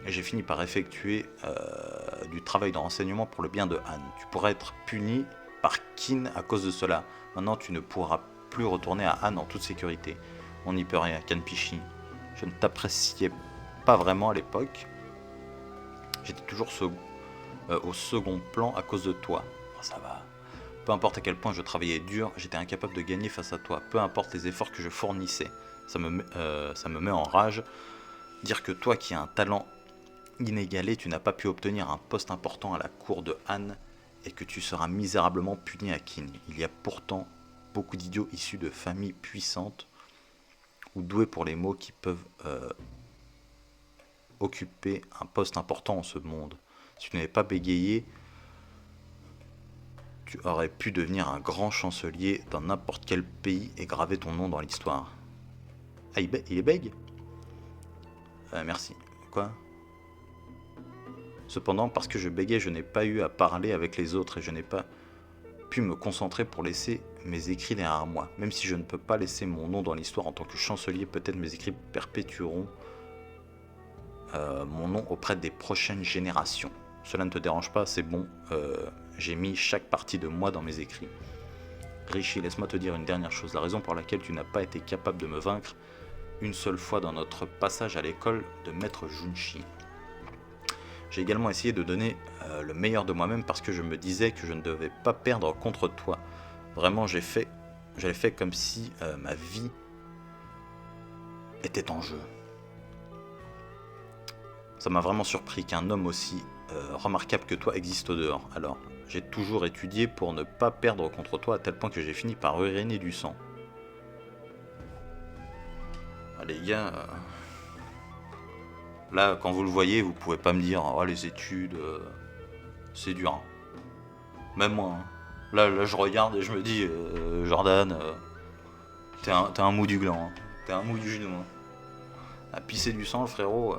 Et j'ai fini par effectuer du travail de renseignement pour le bien de Han. Tu pourrais être puni par Kin à cause de cela. Maintenant, tu ne pourras plus retourner à Han en toute sécurité. On n'y peut rien, Kanpichi. Je ne t'appréciais pas vraiment à l'époque. J'étais toujours au second plan à cause de toi. Oh, ça va. Peu importe à quel point je travaillais dur, j'étais incapable de gagner face à toi. Peu importe les efforts que je fournissais. Ça me met en rage. Dire que toi qui as un talent inégalé, tu n'as pas pu obtenir un poste important à la cour de Han et que tu seras misérablement puni à Kin. Il y a pourtant beaucoup d'idiots issus de familles puissantes ou doués pour les mots qui peuvent occuper un poste important en ce monde. Si tu n'avais pas bégayé, tu aurais pu devenir un grand chancelier dans n'importe quel pays et graver ton nom dans l'histoire. Ah, il est bègue? Merci. Quoi? Cependant, parce que je bégayais, je n'ai pas eu à parler avec les autres et je n'ai pas pu me concentrer pour laisser mes écrits derrière moi. Même si je ne peux pas laisser mon nom dans l'histoire en tant que chancelier, peut-être mes écrits perpétueront mon nom auprès des prochaines générations. Cela ne te dérange pas, c'est bon, j'ai mis chaque partie de moi dans mes écrits. Rishi, laisse-moi te dire une dernière chose. La raison pour laquelle tu n'as pas été capable de me vaincre une seule fois dans notre passage à l'école de maître Junshi. J'ai également essayé de donner le meilleur de moi-même parce que je me disais que je ne devais pas perdre contre toi. Vraiment, j'avais fait comme si ma vie était en jeu. Ça m'a vraiment surpris qu'un homme aussi remarquable que toi existe au dehors. Alors, j'ai toujours étudié pour ne pas perdre contre toi à tel point que j'ai fini par uriner du sang. Ah, les gars... Là, quand vous le voyez, vous pouvez pas me dire « Oh, les études, c'est dur. Hein. » Même moi. Hein. Là, je regarde et je me dis « Jordan, t'es un mou du gland. Hein. T'es un mou du genou. Hein. À pisser du sang, le frérot.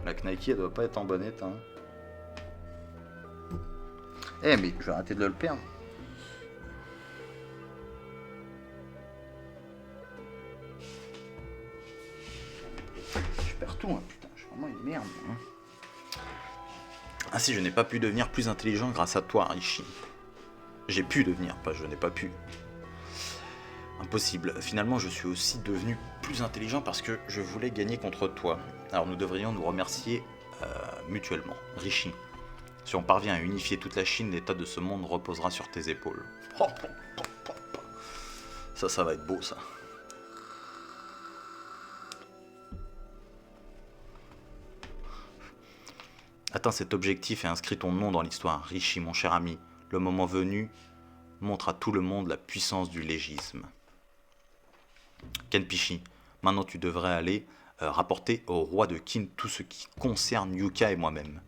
La Nike, elle doit pas être en bon état. Hein. Eh, mais je vais arrêter de le perdre. Je perds tout, hein, putain, je suis vraiment une merde. Hein. Ainsi, je n'ai pas pu devenir plus intelligent grâce à toi, Rishi. J'ai pu devenir, pas je n'ai pas pu. Impossible. Finalement, je suis aussi devenu plus intelligent parce que je voulais gagner contre toi. Alors nous devrions nous remercier mutuellement. Rishi, si on parvient à unifier toute la Chine, l'état de ce monde reposera sur tes épaules. Ça va être beau, ça. Atteins cet objectif et inscris ton nom dans l'histoire. Rishi, mon cher ami, le moment venu, montre à tout le monde la puissance du légisme. Kenpichi, maintenant tu devrais aller rapporter au roi de Qin tout ce qui concerne Yuka et moi-même.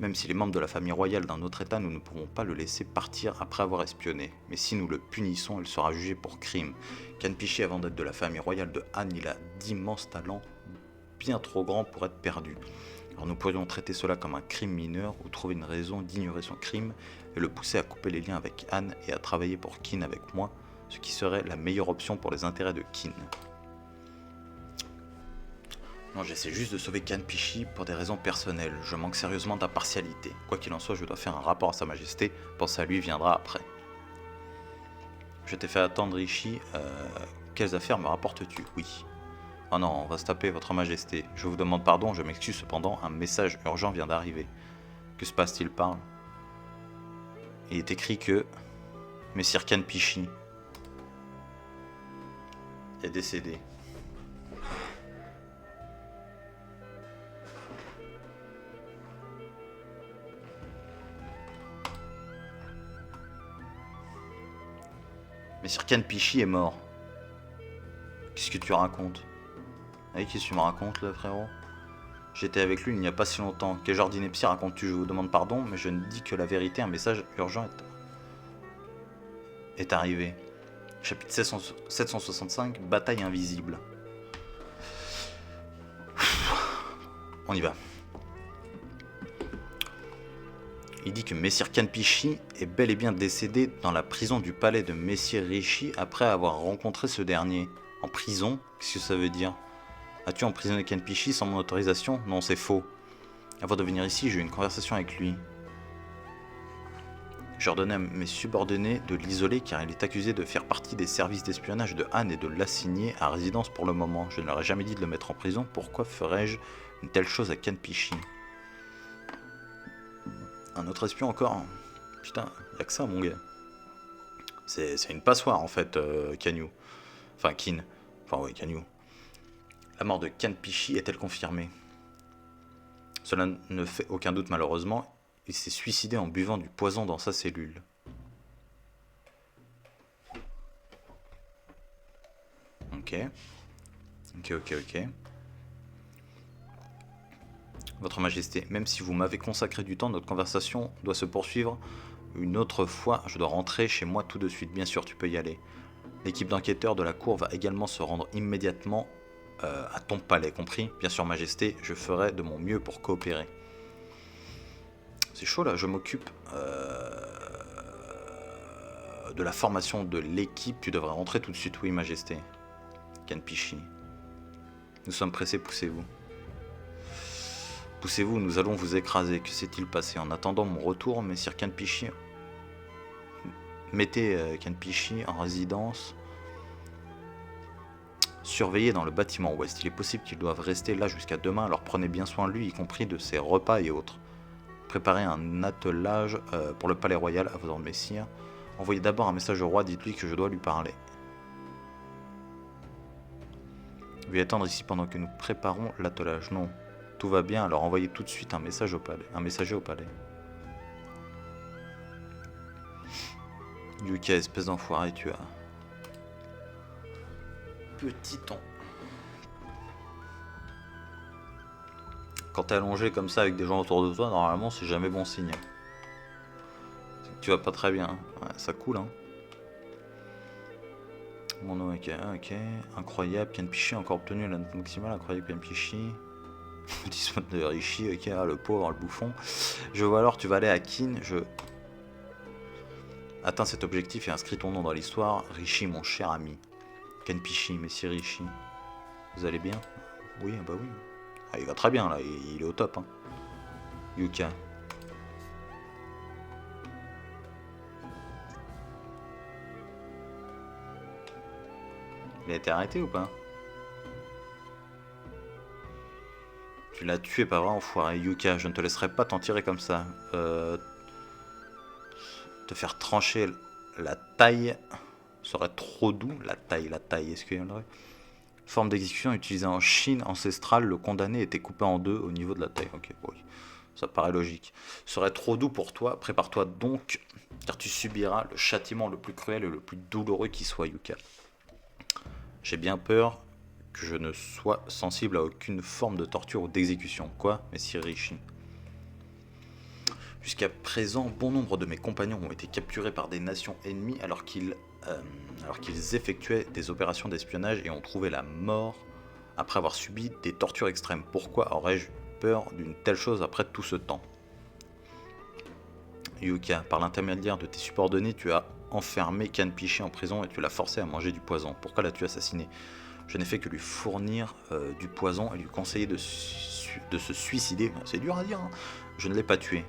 Même s'il est membre de la famille royale d'un autre état, nous ne pourrons pas le laisser partir après avoir espionné. Mais si nous le punissons, il sera jugé pour crime. Kenpichi, avant d'être de la famille royale de Han, il a d'immenses talents, bien trop grands pour être perdus. Alors nous pourrions traiter cela comme un crime mineur ou trouver une raison d'ignorer son crime et le pousser à couper les liens avec Han et à travailler pour Qin avec moi, ce qui serait la meilleure option pour les intérêts de Qin. Non, j'essaie juste de sauver Kenpichi pour des raisons personnelles. Je manque sérieusement d'impartialité. Quoi qu'il en soit, je dois faire un rapport à Sa Majesté. Penser à lui viendra après. Je t'ai fait attendre, Rishi. Quelles affaires me rapportes-tu? Oui. Oh non, on va se taper, Votre Majesté. Je vous demande pardon, je m'excuse cependant. Un message urgent vient d'arriver. Que se passe-t-il, parle? Il est écrit que Messire Kenpichi est décédé. Messire Kenpichi est mort. Qu'est-ce que tu racontes? Oui, qu'est-ce que tu me racontes là, frérot? J'étais avec lui il n'y a pas si longtemps. Quel genre d'ineptie racontes-tu? Je vous demande pardon, mais je ne dis que la vérité. Un message urgent est arrivé. Chapitre 765, Bataille invisible. On y va. Il dit que Messire Kenpichi est bel et bien décédé dans la prison du palais de Messire Rishi après avoir rencontré ce dernier. En prison? Qu'est-ce que ça veut dire? As-tu emprisonné Kenpichi sans mon autorisation? Non, c'est faux. Avant de venir ici, j'ai eu une conversation avec lui. J'ai ordonné à mes subordonnés de l'isoler car il est accusé de faire partie des services d'espionnage de Han et de l'assigner à résidence pour le moment. Je ne leur ai jamais dit de le mettre en prison. Pourquoi ferais-je une telle chose à Kenpichi? Un autre espion encore? Putain, y'a que ça, mon gars. C'est une passoire, en fait, Kanyu. Enfin, Kin. Enfin, ouais, Kanyu. La mort de Kenpichi est-elle confirmée? Cela ne fait aucun doute, malheureusement. Il s'est suicidé en buvant du poison dans sa cellule. Ok. Ok. Votre Majesté, même si vous m'avez consacré du temps, notre conversation doit se poursuivre une autre fois. Je dois rentrer chez moi tout de suite. Bien sûr, tu peux y aller. L'équipe d'enquêteurs de la cour va également se rendre immédiatement à ton palais, compris? Bien sûr, Majesté, je ferai de mon mieux pour coopérer. C'est chaud là, je m'occupe de la formation de l'équipe. Tu devrais rentrer tout de suite, oui, Majesté. Kenpichi. Nous sommes pressés, poussez-vous. Poussez-vous, nous allons vous écraser. Que s'est-il passé? En attendant mon retour, Messire Kenpichi, mettez Kenpichi en résidence. Surveillez dans le bâtiment ouest. Il est possible qu'ils doivent rester là jusqu'à demain, alors prenez bien soin de lui, y compris de ses repas et autres. Préparez un attelage pour le palais royal à vos ordres, messire. Envoyez d'abord un message au roi, dites-lui que je dois lui parler. Veuillez attendre ici pendant que nous préparons l'attelage. Non, tout va bien, alors envoyez tout de suite un messager au palais. Yuka, espèce d'enfoiré, tu as... Petit ton. Quand t'es allongé comme ça avec des gens autour de toi, normalement c'est jamais bon signe. C'est que tu vas pas très bien. Ouais, ça coule, hein. Mon nom, ok. Incroyable, Kenpichi a encore obtenu la note maximale. Incroyable, Kenpichi. 10 modes de Rishi, ok. Ah, le pauvre, le bouffon. Je vois alors, tu vas aller à Qin. Atteins cet objectif et inscris ton nom dans l'histoire. Rishi, mon cher ami. Kenpichi, Messire Rishi. Vous allez bien? Oui, bah oui. Ah, il va très bien là, il est au top. Hein. Yuka. Il a été arrêté ou pas? Tu l'as tué, pas vrai, enfoiré. Yuka, je ne te laisserai pas t'en tirer comme ça. Te faire trancher la taille serait trop doux. La taille, est-ce qu'il y en aurait? Forme d'exécution utilisée en Chine ancestrale, le condamné était coupé en deux au niveau de la taille. Ok, oui, ça paraît logique. Ce serait trop doux pour toi, prépare-toi donc, car tu subiras le châtiment le plus cruel et le plus douloureux qui soit, Yuka. J'ai bien peur que je ne sois sensible à aucune forme de torture ou d'exécution. Quoi, messire Rishi? Jusqu'à présent, bon nombre de mes compagnons ont été capturés par des nations ennemies alors qu'ils effectuaient des opérations d'espionnage et ont trouvé la mort après avoir subi des tortures extrêmes. Pourquoi aurais-je peur d'une telle chose après tout ce temps? Yuka, par l'intermédiaire de tes subordonnés, tu as enfermé Kanpishi en prison et tu l'as forcé à manger du poison. Pourquoi l'as-tu assassiné? Je n'ai fait que lui fournir du poison et lui conseiller de se suicider. C'est dur à dire, hein. Je ne l'ai pas tué.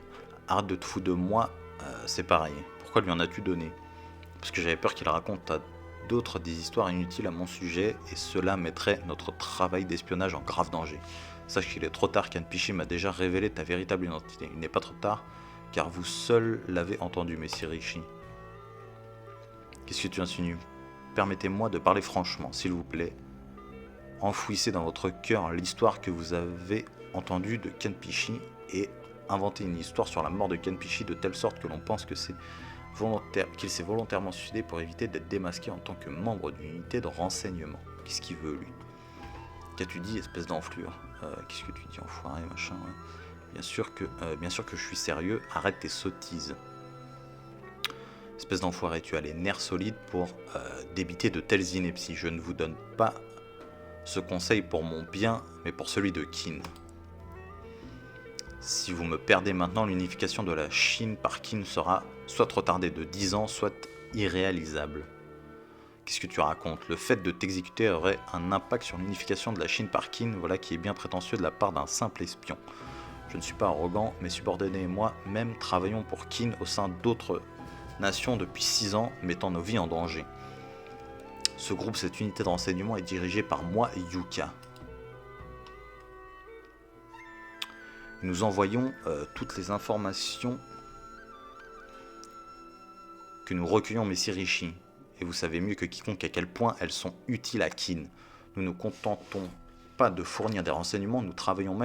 Arrête de te foutre de moi, c'est pareil. Pourquoi lui en as-tu donné? Parce que j'avais peur qu'il raconte à d'autres des histoires inutiles à mon sujet et cela mettrait notre travail d'espionnage en grave danger. Sache qu'il est trop tard, Kanpishi m'a déjà révélé ta véritable identité. Il n'est pas trop tard, car vous seul l'avez entendu, messire Rishi. Qu'est-ce que tu insinues? Permettez-moi de parler franchement, s'il vous plaît. Enfouissez dans votre cœur l'histoire que vous avez entendue de Kanpishi et inventez une histoire sur la mort de Kanpishi de telle sorte que l'on pense que qu'il s'est volontairement suicidé pour éviter d'être démasqué en tant que membre d'une unité de renseignement. Qu'est-ce qu'il veut, lui? Qu'as-tu dit, espèce d'enflure? Qu'est-ce que tu dis, enfoiré, machin, ouais. Bien sûr que je suis sérieux, arrête tes sottises. Espèce d'enfoiré, tu as les nerfs solides pour débiter de telles inepties. Je ne vous donne pas ce conseil pour mon bien, mais pour celui de Qin. Si vous me perdez maintenant, l'unification de la Chine par Qin sera soit retardée de 10 ans, soit irréalisable. Qu'est-ce que tu racontes? Le fait de t'exécuter aurait un impact sur l'unification de la Chine par Qin, voilà qui est bien prétentieux de la part d'un simple espion. Je ne suis pas arrogant, mes subordonnés et moi-même travaillons pour Qin au sein d'autres nations depuis 6 ans, mettant nos vies en danger. Ce groupe, cette unité de renseignement est dirigée par moi et Yuka. Nous envoyons toutes les informations que nous recueillons, messire Rishi. Et vous savez mieux que quiconque à quel point elles sont utiles à Qin. Nous ne nous contentons pas de fournir des renseignements, nous travaillons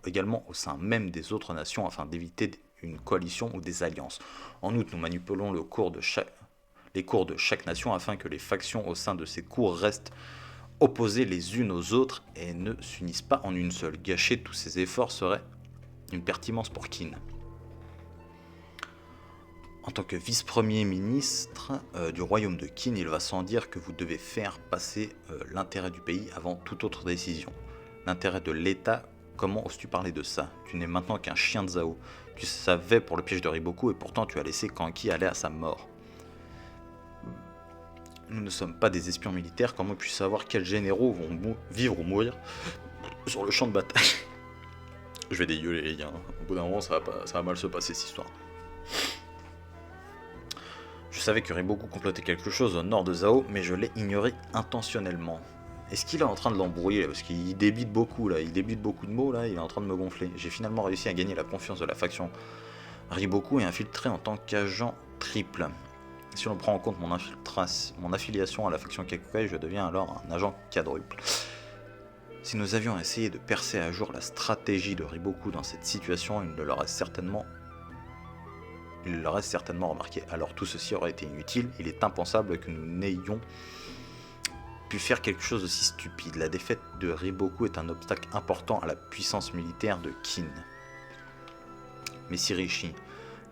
également au sein même des autres nations afin d'éviter une coalition ou des alliances. En outre, nous manipulons les cours de chaque nation afin que les factions au sein de ces cours restent opposées les unes aux autres et ne s'unissent pas en une seule. Gâcher tous ces efforts serait une pertinence pour Qin. En tant que vice-premier ministre du royaume de Qin, il va sans dire que vous devez faire passer l'intérêt du pays avant toute autre décision. L'intérêt de l'État, comment oses-tu parler de ça? Tu n'es maintenant qu'un chien de Zhao. Tu savais pour le piège de Riboku et pourtant tu as laissé Kanki aller à sa mort. Nous ne sommes pas des espions militaires, comment puis savoir quels généraux vont vivre ou mourir sur le champ de bataille? Je vais dégueuler les gars, au bout d'un moment ça va mal se passer cette histoire. Je savais que Riboku complotait quelque chose au nord de Zhao, mais je l'ai ignoré intentionnellement. Est-ce qu'il est en train de l'embrouiller? Parce qu'il débite beaucoup là, il débite beaucoup de mots là, il est en train de me gonfler. J'ai finalement réussi à gagner la confiance de la faction Riboku et infiltré en tant qu'agent triple. Si l'on prend en compte mon affiliation à la faction Kakukai, je deviens alors un agent quadruple. Si nous avions essayé de percer à jour la stratégie de Riboku dans cette situation, il l'aurait certainement remarqué. Alors tout ceci aurait été inutile, il est impensable que nous n'ayons pu faire quelque chose aussi stupide. La défaite de Riboku est un obstacle important à la puissance militaire de Qin. Messire Rishi,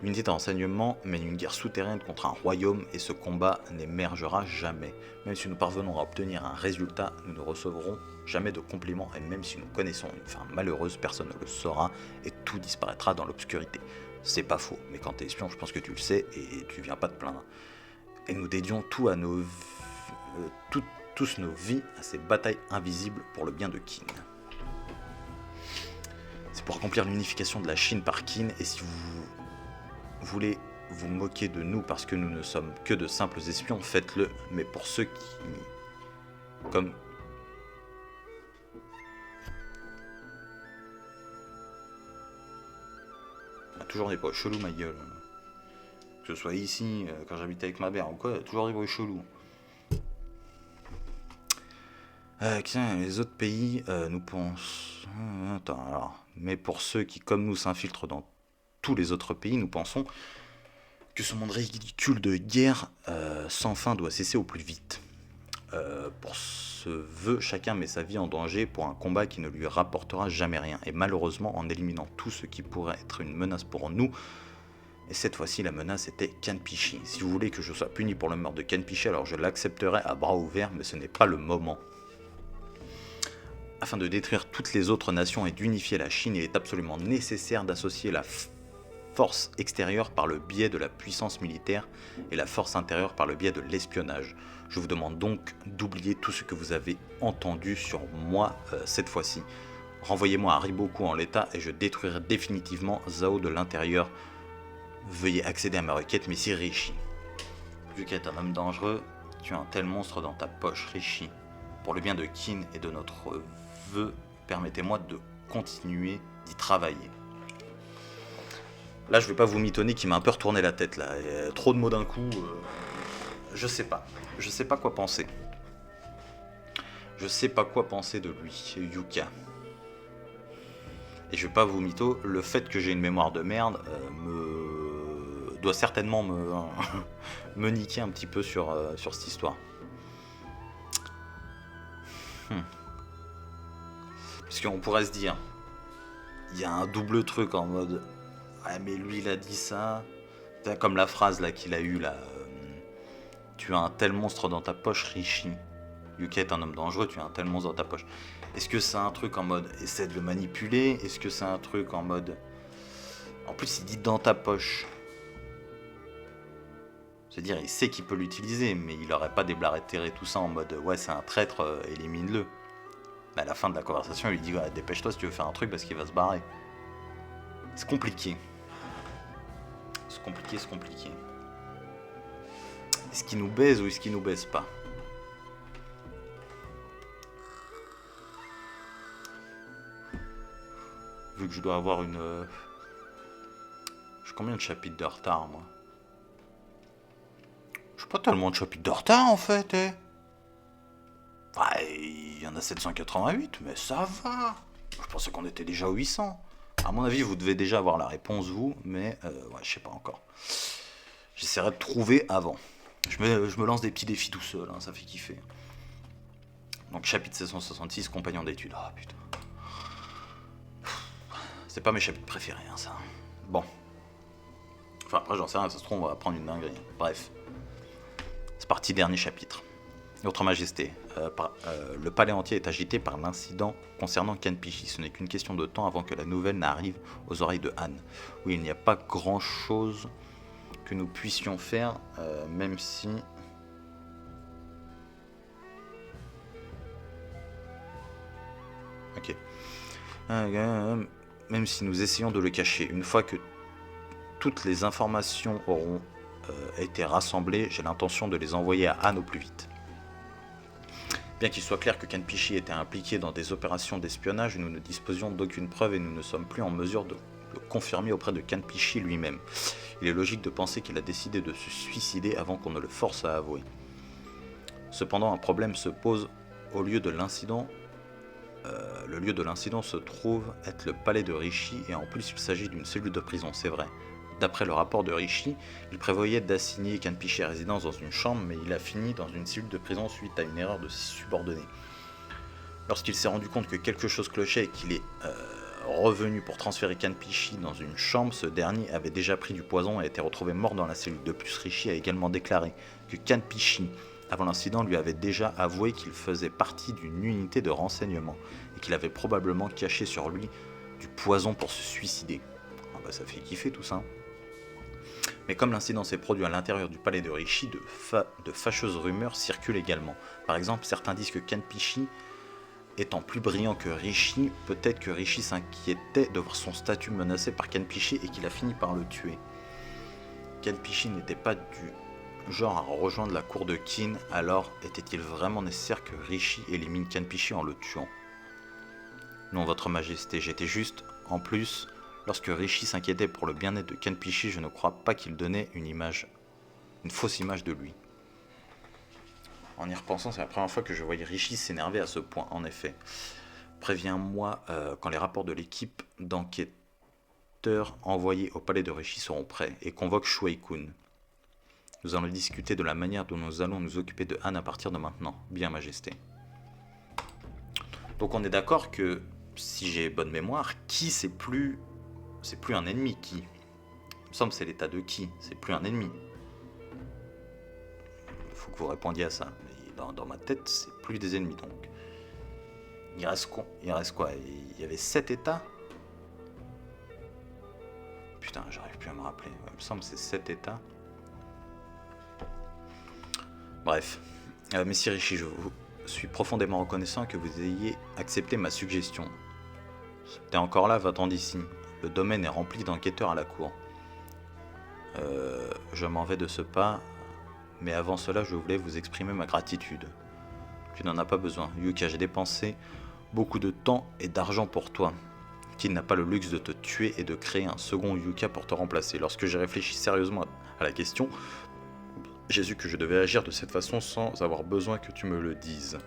l'unité de renseignement mène une guerre souterraine contre un royaume et ce combat n'émergera jamais. Même si nous parvenons à obtenir un résultat, nous ne recevrons jamais de compliments et même si nous connaissons une fin malheureuse, personne ne le saura et tout disparaîtra dans l'obscurité. C'est pas faux, mais quand t'es espion, je pense que tu le sais et tu viens pas te plaindre. Et nous dédions tous nos vies à ces batailles invisibles pour le bien de Qin. C'est pour accomplir l'unification de la Chine par Qin et si vous voulez vous moquer de nous parce que nous ne sommes que de simples espions, faites-le, mais pour ceux qui... comme... Il y a toujours des bruits chelous, ma gueule. Que ce soit ici, quand j'habitais avec ma mère ou quoi, il y a toujours des bruits chelous. Tiens, les autres pays, nous pensons... Attends, alors... Mais pour ceux qui, comme nous, s'infiltrent dans tous les autres pays, nous pensons que ce monde ridicule de guerre sans fin doit cesser au plus vite. Pour ce vœu, chacun met sa vie en danger pour un combat qui ne lui rapportera jamais rien. Et malheureusement, en éliminant tout ce qui pourrait être une menace pour nous, et cette fois-ci, la menace était Kanpishi. Si vous voulez que je sois puni pour le meurtre de Kanpishi, alors je l'accepterai à bras ouverts, mais ce n'est pas le moment. Afin de détruire toutes les autres nations et d'unifier la Chine, il est absolument nécessaire d'associer la force extérieure par le biais de la puissance militaire et la force intérieure par le biais de l'espionnage. Je vous demande donc d'oublier tout ce que vous avez entendu sur moi cette fois-ci. Renvoyez-moi à Riboku en l'état et je détruirai définitivement Zhao de l'intérieur. Veuillez accéder à ma requête, Messire Rishi. Vu qu'être un homme dangereux, tu as un tel monstre dans ta poche, Rishi. Pour le bien de Qin et de notre vœu, permettez-moi de continuer d'y travailler. Là, je vais pas vous mitonner qui m'a un peu retourné la tête, là. Trop de mots d'un coup. Je sais pas. Je sais pas quoi penser. Je sais pas quoi penser de lui, Yuka. Et je vais pas vous mytho, le fait que j'ai une mémoire de merde doit certainement me niquer un petit peu sur cette histoire. Parce qu'on pourrait se dire, il y a un double truc en mode, ouais mais lui il a dit ça, comme la phrase là qu'il a eue là, tu as un tel monstre dans ta poche, Rishi. Yuka est un homme dangereux, tu as un tel monstre dans ta poche. Est-ce que c'est un truc en mode, essaie de le manipuler? Est-ce que c'est un truc en mode, en plus il dit dans ta poche. C'est-à-dire il sait qu'il peut l'utiliser, mais il aurait pas déblatéré tout ça en mode, ouais c'est un traître, élimine-le. Mais à la fin de la conversation, il lui dit, ouais, dépêche-toi si tu veux faire un truc parce qu'il va se barrer. C'est compliqué. C'est compliqué. Est-ce qu'il nous baise ou est-ce qu'il nous baise pas? Vu que je dois avoir une... J'ai combien de chapitres de retard, moi? J'ai pas tellement de chapitres de retard, en fait, eh. Ouais, il y en a 788, mais ça va. Je pensais qu'on était déjà à 800. À mon avis, vous devez déjà avoir la réponse, vous, mais ouais, je sais pas encore. J'essaierai de trouver avant. Je me lance des petits défis tout seul, hein, ça fait kiffer. Donc, chapitre 766, compagnon d'études. Ah, putain. C'est pas mes chapitres préférés, hein, ça. Bon. Enfin, après, j'en sais rien, ça se trouve, on va prendre une dinguerie. Bref. C'est parti, dernier chapitre. Votre Majesté, le palais entier est agité par l'incident concernant Kanpishi. Ce n'est qu'une question de temps avant que la nouvelle n'arrive aux oreilles de Han. Oui, il n'y a pas grand-chose que nous puissions faire, même si... Ok. Même si nous essayons de le cacher. Une fois que toutes les informations auront été rassemblées, j'ai l'intention de les envoyer à Han au plus vite. Bien qu'il soit clair que Kanpishi était impliqué dans des opérations d'espionnage, nous ne disposions d'aucune preuve et nous ne sommes plus en mesure de le confirmer auprès de Kanpishi lui-même. Il est logique de penser qu'il a décidé de se suicider avant qu'on ne le force à avouer. Cependant, un problème se pose au lieu de l'incident. Le lieu de l'incident se trouve être le palais de Rishi et en plus il s'agit d'une cellule de prison, c'est vrai. D'après le rapport de Rishi, il prévoyait d'assigner Kanpishi à résidence dans une chambre, mais il a fini dans une cellule de prison suite à une erreur de ses subordonnés. Lorsqu'il s'est rendu compte que quelque chose clochait et qu'il est revenu pour transférer Kanpishi dans une chambre, ce dernier avait déjà pris du poison et a été retrouvé mort dans la cellule. De plus, Rishi a également déclaré que Kanpishi, avant l'incident, lui avait déjà avoué qu'il faisait partie d'une unité de renseignement et qu'il avait probablement caché sur lui du poison pour se suicider. Ah bah ça fait kiffer tout ça. Mais comme l'incident s'est produit à l'intérieur du palais de Rishi, de fâcheuses rumeurs circulent également. Par exemple, certains disent que Kanpishi étant plus brillant que Rishi, peut-être que Rishi s'inquiétait de voir son statut menacé par Kanpishi et qu'il a fini par le tuer. Kanpishi n'était pas du genre à rejoindre la cour de Qin, alors était-il vraiment nécessaire que Rishi élimine Kanpishi en le tuant? Non, votre majesté, j'étais juste, en plus... Lorsque Rishi s'inquiétait pour le bien-être de Kanpishi, je ne crois pas qu'il donnait une fausse image de lui. En y repensant, c'est la première fois que je voyais Rishi s'énerver à ce point, en effet. Préviens-moi quand les rapports de l'équipe d'enquêteurs envoyés au palais de Rishi seront prêts et convoque Shuei-kun. Nous allons discuter de la manière dont nous allons nous occuper de Han à partir de maintenant. Bien, Majesté. Donc on est d'accord que, si j'ai bonne mémoire, Ki c'est plus un ennemi, Ki. Il me semble que c'est l'état de Ki, c'est plus un ennemi. Il faut que vous répondiez à ça. Mais dans ma tête, c'est plus des ennemis donc. Il reste quoi? Il y avait 7 états? Putain, j'arrive plus à me rappeler. Ouais, il me semble que c'est 7 états. Bref. Messire Rishi, je vous suis profondément reconnaissant que vous ayez accepté ma suggestion. T'es encore là, va-t'en d'ici. Le domaine est rempli d'enquêteurs à la cour. Je m'en vais de ce pas, mais avant cela, je voulais vous exprimer ma gratitude. Tu n'en as pas besoin. Yuka, j'ai dépensé beaucoup de temps et d'argent pour toi. Qu'il n'a pas le luxe de te tuer et de créer un second Yuka pour te remplacer. Lorsque j'ai réfléchi sérieusement à la question, j'ai su que je devais agir de cette façon sans avoir besoin que tu me le dises.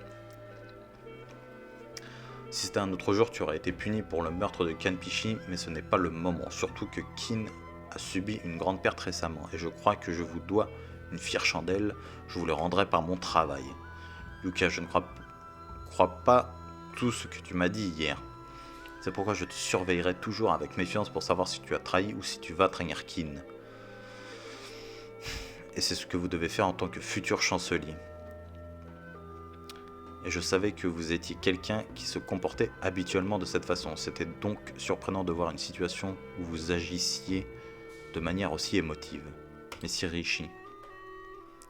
Si c'était un autre jour, tu aurais été puni pour le meurtre de Kanpishi, mais ce n'est pas le moment, surtout que Kin a subi une grande perte récemment, et je crois que je vous dois une fière chandelle, je vous le rendrai par mon travail. Yuka, je ne crois pas tout ce que tu m'as dit hier. C'est pourquoi je te surveillerai toujours avec méfiance pour savoir si tu as trahi ou si tu vas trahir Kin. Et c'est ce que vous devez faire en tant que futur chancelier. Et je savais que vous étiez quelqu'un qui se comportait habituellement de cette façon. C'était donc surprenant de voir une situation où vous agissiez de manière aussi émotive. Messire Rishi,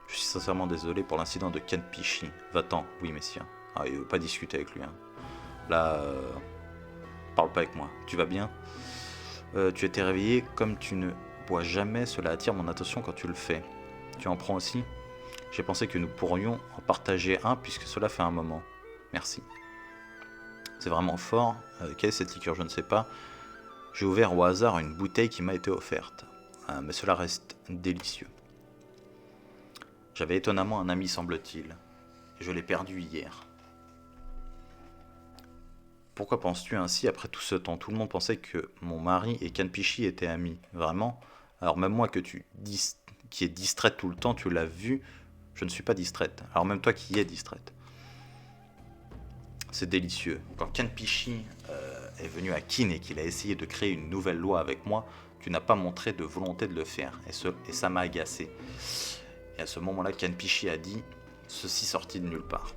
je suis sincèrement désolé pour l'incident de Kanpishi. Va-t'en, oui messire. Ah, il veut pas discuter avec lui. Hein. Là, parle pas avec moi. Tu vas bien? Tu étais réveillé comme tu ne bois jamais. Cela attire mon attention quand tu le fais. Tu en prends aussi? J'ai pensé que nous pourrions en partager un puisque cela fait un moment. Merci. C'est vraiment fort. Quelle est cette liqueur? Je ne sais pas. J'ai ouvert au hasard une bouteille qui m'a été offerte. Mais cela reste délicieux. J'avais étonnamment un ami, semble-t-il. Je l'ai perdu hier. Pourquoi penses-tu ainsi après tout ce temps? Tout le monde pensait que mon mari et Kanpishi étaient amis. Vraiment? Alors même moi qui est distraite tout le temps, tu l'as vu, je ne suis pas distraite. Alors même toi qui es distraite. C'est délicieux. Quand Kanpishi est venu à Kin et qu'il a essayé de créer une nouvelle loi avec moi, tu n'as pas montré de volonté de le faire. Et ça m'a agacé. Et à ce moment-là, Kanpishi a dit ceci sorti de nulle part.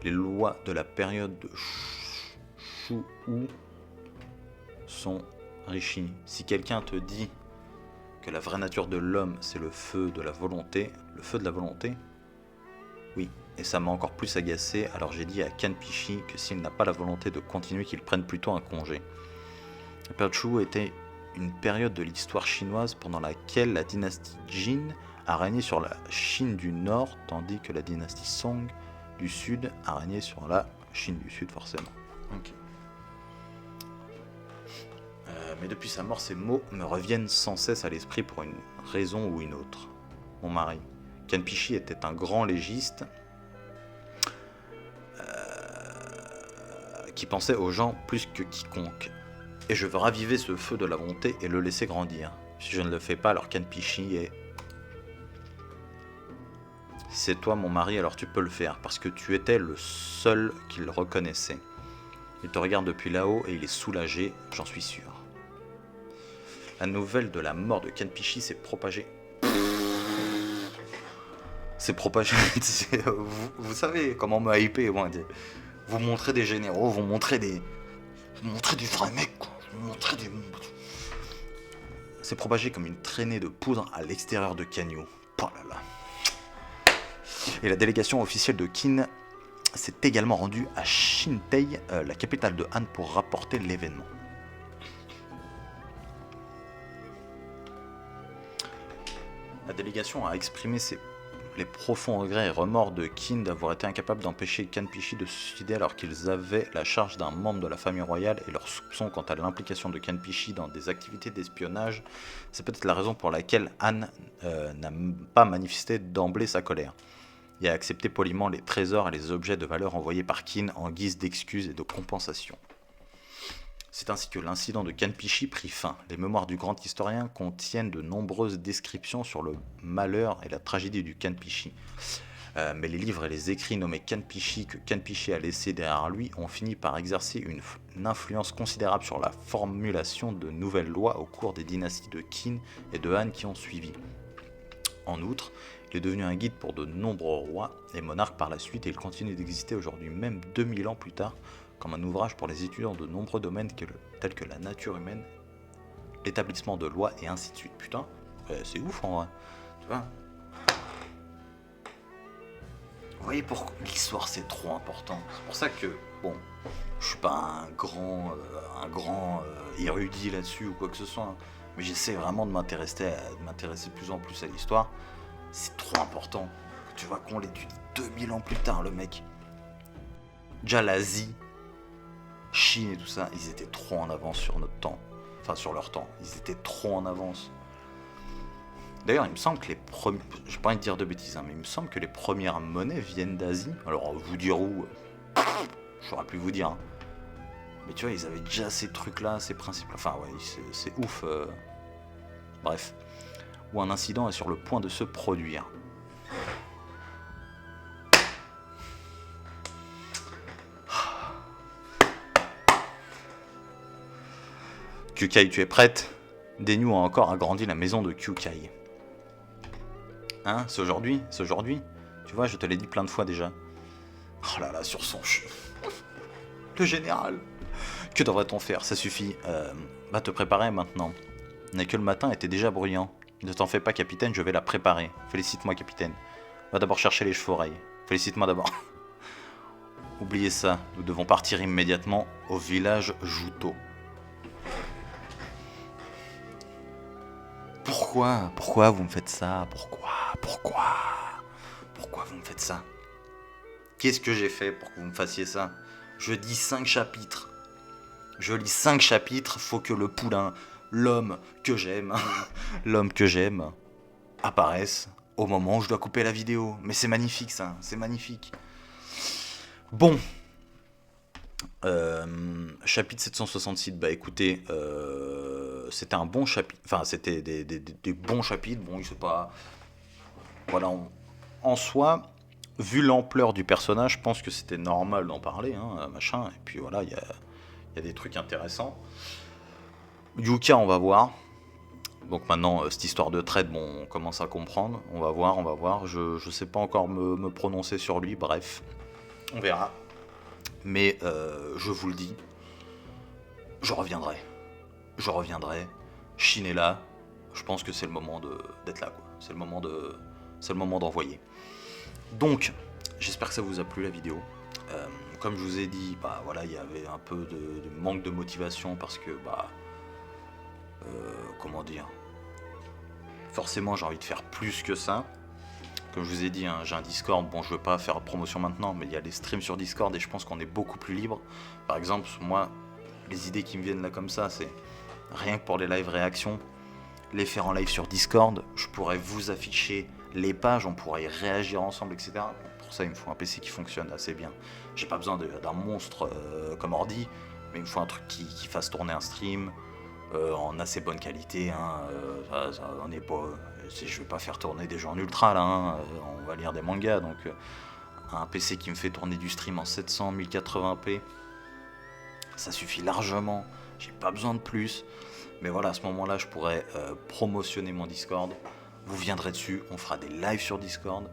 Les lois de la période de Shuu sont Rishi. Si quelqu'un te dit que la vraie nature de l'homme, c'est le feu de la volonté, oui, et ça m'a encore plus agacé, alors j'ai dit à Kanpishi que s'il n'a pas la volonté de continuer, qu'il prenne plutôt un congé. La période Shuu était une période de l'histoire chinoise pendant laquelle la dynastie Jin a régné sur la Chine du Nord, tandis que la dynastie Song du Sud a régné sur la Chine du Sud, forcément. Ok. Mais depuis sa mort, ces mots me reviennent sans cesse à l'esprit pour une raison ou une autre. Mon mari, Kanpishi, était un grand légiste qui pensait aux gens plus que quiconque. Et je veux raviver ce feu de la volonté et le laisser grandir. Si je ne le fais pas, alors Kanpishi est... Si c'est toi mon mari, alors tu peux le faire, parce que tu étais le seul qu'il reconnaissait. Il te regarde depuis là-haut et il est soulagé, j'en suis sûr. La nouvelle de la mort de Kanpishi s'est propagée. Vous savez comment me hyper, moi. Vous montrez des généraux, vous montrez des vrais mecs, quoi. Vous montrez des... C'est propagé comme une traînée de poudre à l'extérieur de Kanyu. Oh là là. Et la délégation officielle de Kin s'est également rendue à Shintei, la capitale de Han, pour rapporter l'événement. La délégation a exprimé les profonds regrets et remords de Kin d'avoir été incapable d'empêcher Kanpishi de se suicider alors qu'ils avaient la charge d'un membre de la famille royale, et leurs soupçons quant à l'implication de Kanpishi dans des activités d'espionnage. C'est peut-être la raison pour laquelle Han n'a pas manifesté d'emblée sa colère. et a accepté poliment les trésors et les objets de valeur envoyés par Qin en guise d'excuses et de compensation. C'est ainsi que l'incident de Kanpishi prit fin. Les mémoires du grand historien contiennent de nombreuses descriptions sur le malheur et la tragédie du Kanpishi. Mais les livres et les écrits nommés Kanpishi que Kanpishi a laissés derrière lui ont fini par exercer une influence considérable sur la formulation de nouvelles lois au cours des dynasties de Qin et de Han qui ont suivi. En outre, il est devenu un guide pour de nombreux rois et monarques par la suite et il continue d'exister aujourd'hui, même 2000 ans plus tard, comme un ouvrage pour les étudiants de nombreux domaines tels que la nature humaine, l'établissement de lois et ainsi de suite. Putain, c'est ouf en vrai. Tu vois ? Vous voyez pourquoi l'histoire c'est trop important. C'est pour ça que, bon, je suis pas un grand érudit là-dessus ou quoi que ce soit, hein, mais j'essaie vraiment de m'intéresser de plus en plus à l'histoire. C'est trop important. Tu vois qu'on l'étudie 2000 ans plus tard, le mec. Déjà l'Asie, Chine et tout ça, ils étaient trop en avance sur notre temps. Enfin, sur leur temps. Ils étaient trop en avance. D'ailleurs, il me semble que les premiers... J'ai pas envie de dire de bêtises, hein, mais il me semble que les premières monnaies viennent d'Asie. Alors, vous dire où, je saurais plus vous dire. Hein. Mais tu vois, ils avaient déjà ces trucs-là, ces principes. Enfin, ouais, c'est ouf. Bref. Où un incident est sur le point de se produire. Kyukai, tu es prête? Denyu a encore agrandi la maison de Kyukai. Hein, c'est aujourd'hui? C'est aujourd'hui? Tu vois, je te l'ai dit plein de fois déjà. Oh là là, sur son le général. Que devrait-on faire? Ça suffit. Va te préparer maintenant. N'est que le matin était déjà bruyant. Ne t'en fais pas, capitaine, je vais la préparer. Félicite-moi, capitaine. Va d'abord chercher les chevaux-oreilles. Félicite-moi d'abord. Oubliez ça, nous devons partir immédiatement au village Juto. Pourquoi vous me faites ça? Pourquoi vous me faites ça? Qu'est-ce que j'ai fait pour que vous me fassiez ça? Je dis 5 chapitres. Je lis 5 chapitres, faut que le poulain, l'homme que j'aime, apparaisse au moment où je dois couper la vidéo. Mais c'est magnifique ça, c'est magnifique. Bon. Chapitre 766, bah écoutez, c'était un bon chapitre, enfin c'était des bons chapitres, bon il sait pas, voilà, en soi, vu l'ampleur du personnage, je pense que c'était normal d'en parler, hein, machin, et puis voilà, il y a des trucs intéressants. Yuka, on va voir, donc maintenant, cette histoire de trade, bon, on commence à comprendre, on va voir, je sais pas encore me prononcer sur lui, bref, on verra. Mais je vous le dis, je reviendrai. Chine est là. Je pense que c'est le moment d'être là, quoi. C'est le moment d'envoyer. Donc, j'espère que ça vous a plu la vidéo. Comme je vous ai dit, bah voilà, il y avait un peu de manque de motivation parce que comment dire. Forcément, j'ai envie de faire plus que ça. Comme je vous ai dit, hein, j'ai un Discord, bon je veux pas faire de promotion maintenant, mais il y a les streams sur Discord et je pense qu'on est beaucoup plus libre. Par exemple, moi, les idées qui me viennent là comme ça, c'est rien que pour les live réactions, les faire en live sur Discord, je pourrais vous afficher les pages, on pourrait y réagir ensemble, etc. Pour ça, il me faut un PC qui fonctionne assez bien. J'ai pas besoin d'un monstre comme ordi, mais il me faut un truc qui fasse tourner un stream en assez bonne qualité. Hein, on n'est pas... Je vais pas faire tourner des jeux en ultra là, hein, on va lire des mangas, donc un PC qui me fait tourner du stream en 700 1080p, ça suffit largement, j'ai pas besoin de plus. Mais voilà, à ce moment-là, je pourrais promotionner mon Discord, vous viendrez dessus, on fera des lives sur Discord,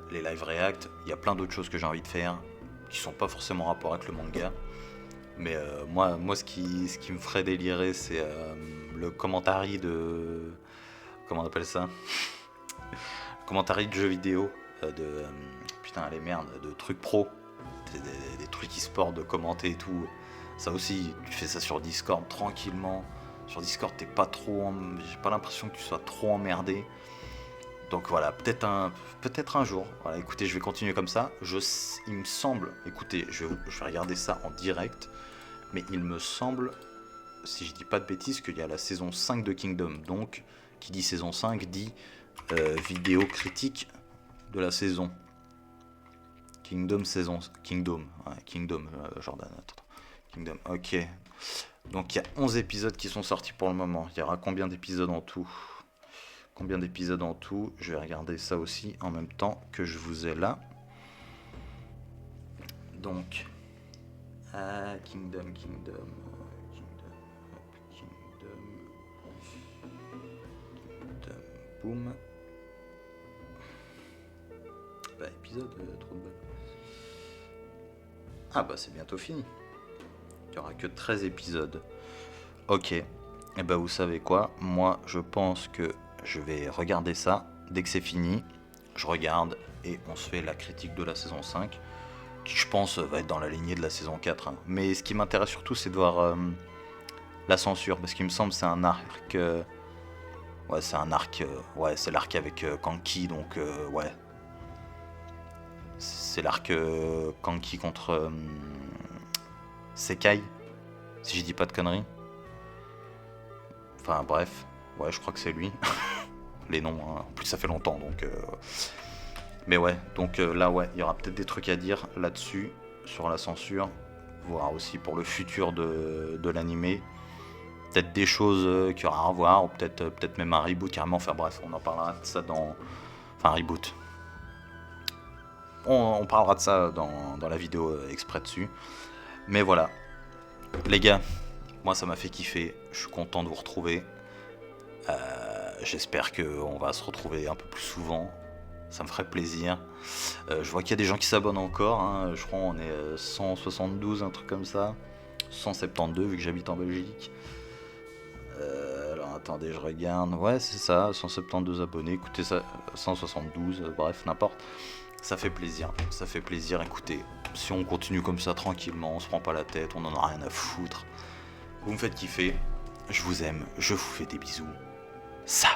les live react, il y a plein d'autres choses que j'ai envie de faire, qui sont pas forcément en rapport avec le manga. Mais moi ce qui me ferait délirer, c'est le commentary de... Comment on appelle ça? Commentary de jeux vidéo, putain les merdes, de trucs pro, des trucs e-sport, de commenter et tout. Ça aussi, tu fais ça sur Discord tranquillement. Sur Discord, t'es pas trop, j'ai pas l'impression que tu sois trop emmerdé. Donc voilà, peut-être un jour. Voilà, écoutez, je vais continuer comme ça. Il me semble, écoutez, je vais regarder ça en direct, mais il me semble, si je dis pas de bêtises, qu'il y a la saison 5 de Kingdom. Donc, qui dit saison 5 dit vidéo critique de la saison. Kingdom saison... Kingdom, ouais, Kingdom, Jordan, attends. Kingdom, ok. Donc il y a 11 épisodes qui sont sortis pour le moment. Il y aura combien d'épisodes en tout? Combien d'épisodes en tout? Je vais regarder ça aussi en même temps que je vous ai là. Donc, Kingdom, boum. Bah, épisode, trop de balles. Ah bah c'est bientôt fini. Il n'y aura que 13 épisodes. Ok. Et bah vous savez quoi? Moi je pense que je vais regarder ça. Dès que c'est fini, je regarde et on se fait la critique de la saison 5. Qui je pense va être dans la lignée de la saison 4. Hein. Mais ce qui m'intéresse surtout c'est de voir la censure. Parce qu'il me semble que c'est un arc... ouais c'est un arc... ouais c'est l'arc avec Kanki. Donc ouais. C'est l'arc Kanki contre Sekai. Si je dis pas de conneries. Enfin bref. Ouais je crois que c'est lui. Les noms. Hein. En plus ça fait longtemps donc... Mais ouais, donc là, ouais, il y aura peut-être des trucs à dire là-dessus, sur la censure, voire aussi pour le futur de l'animé. Peut-être des choses qu'il y aura à voir, ou peut-être même un reboot carrément. Enfin bref, on en parlera de ça dans... Enfin, un reboot. On parlera de ça dans la vidéo exprès dessus. Mais voilà. Les gars, moi ça m'a fait kiffer. Je suis content de vous retrouver. J'espère qu'on va se retrouver un peu plus souvent. Ça me ferait plaisir. Je vois qu'il y a des gens qui s'abonnent encore. Hein. Je crois qu'on est 172, un truc comme ça. 172 vu que j'habite en Belgique. Alors attendez, je regarde. Ouais, c'est ça, 172 abonnés. Écoutez ça, 172, bref, n'importe. Ça fait plaisir. Ça fait plaisir. Écoutez, si on continue comme ça tranquillement, on se prend pas la tête, on en a rien à foutre. Vous me faites kiffer. Je vous aime. Je vous fais des bisous. Ça.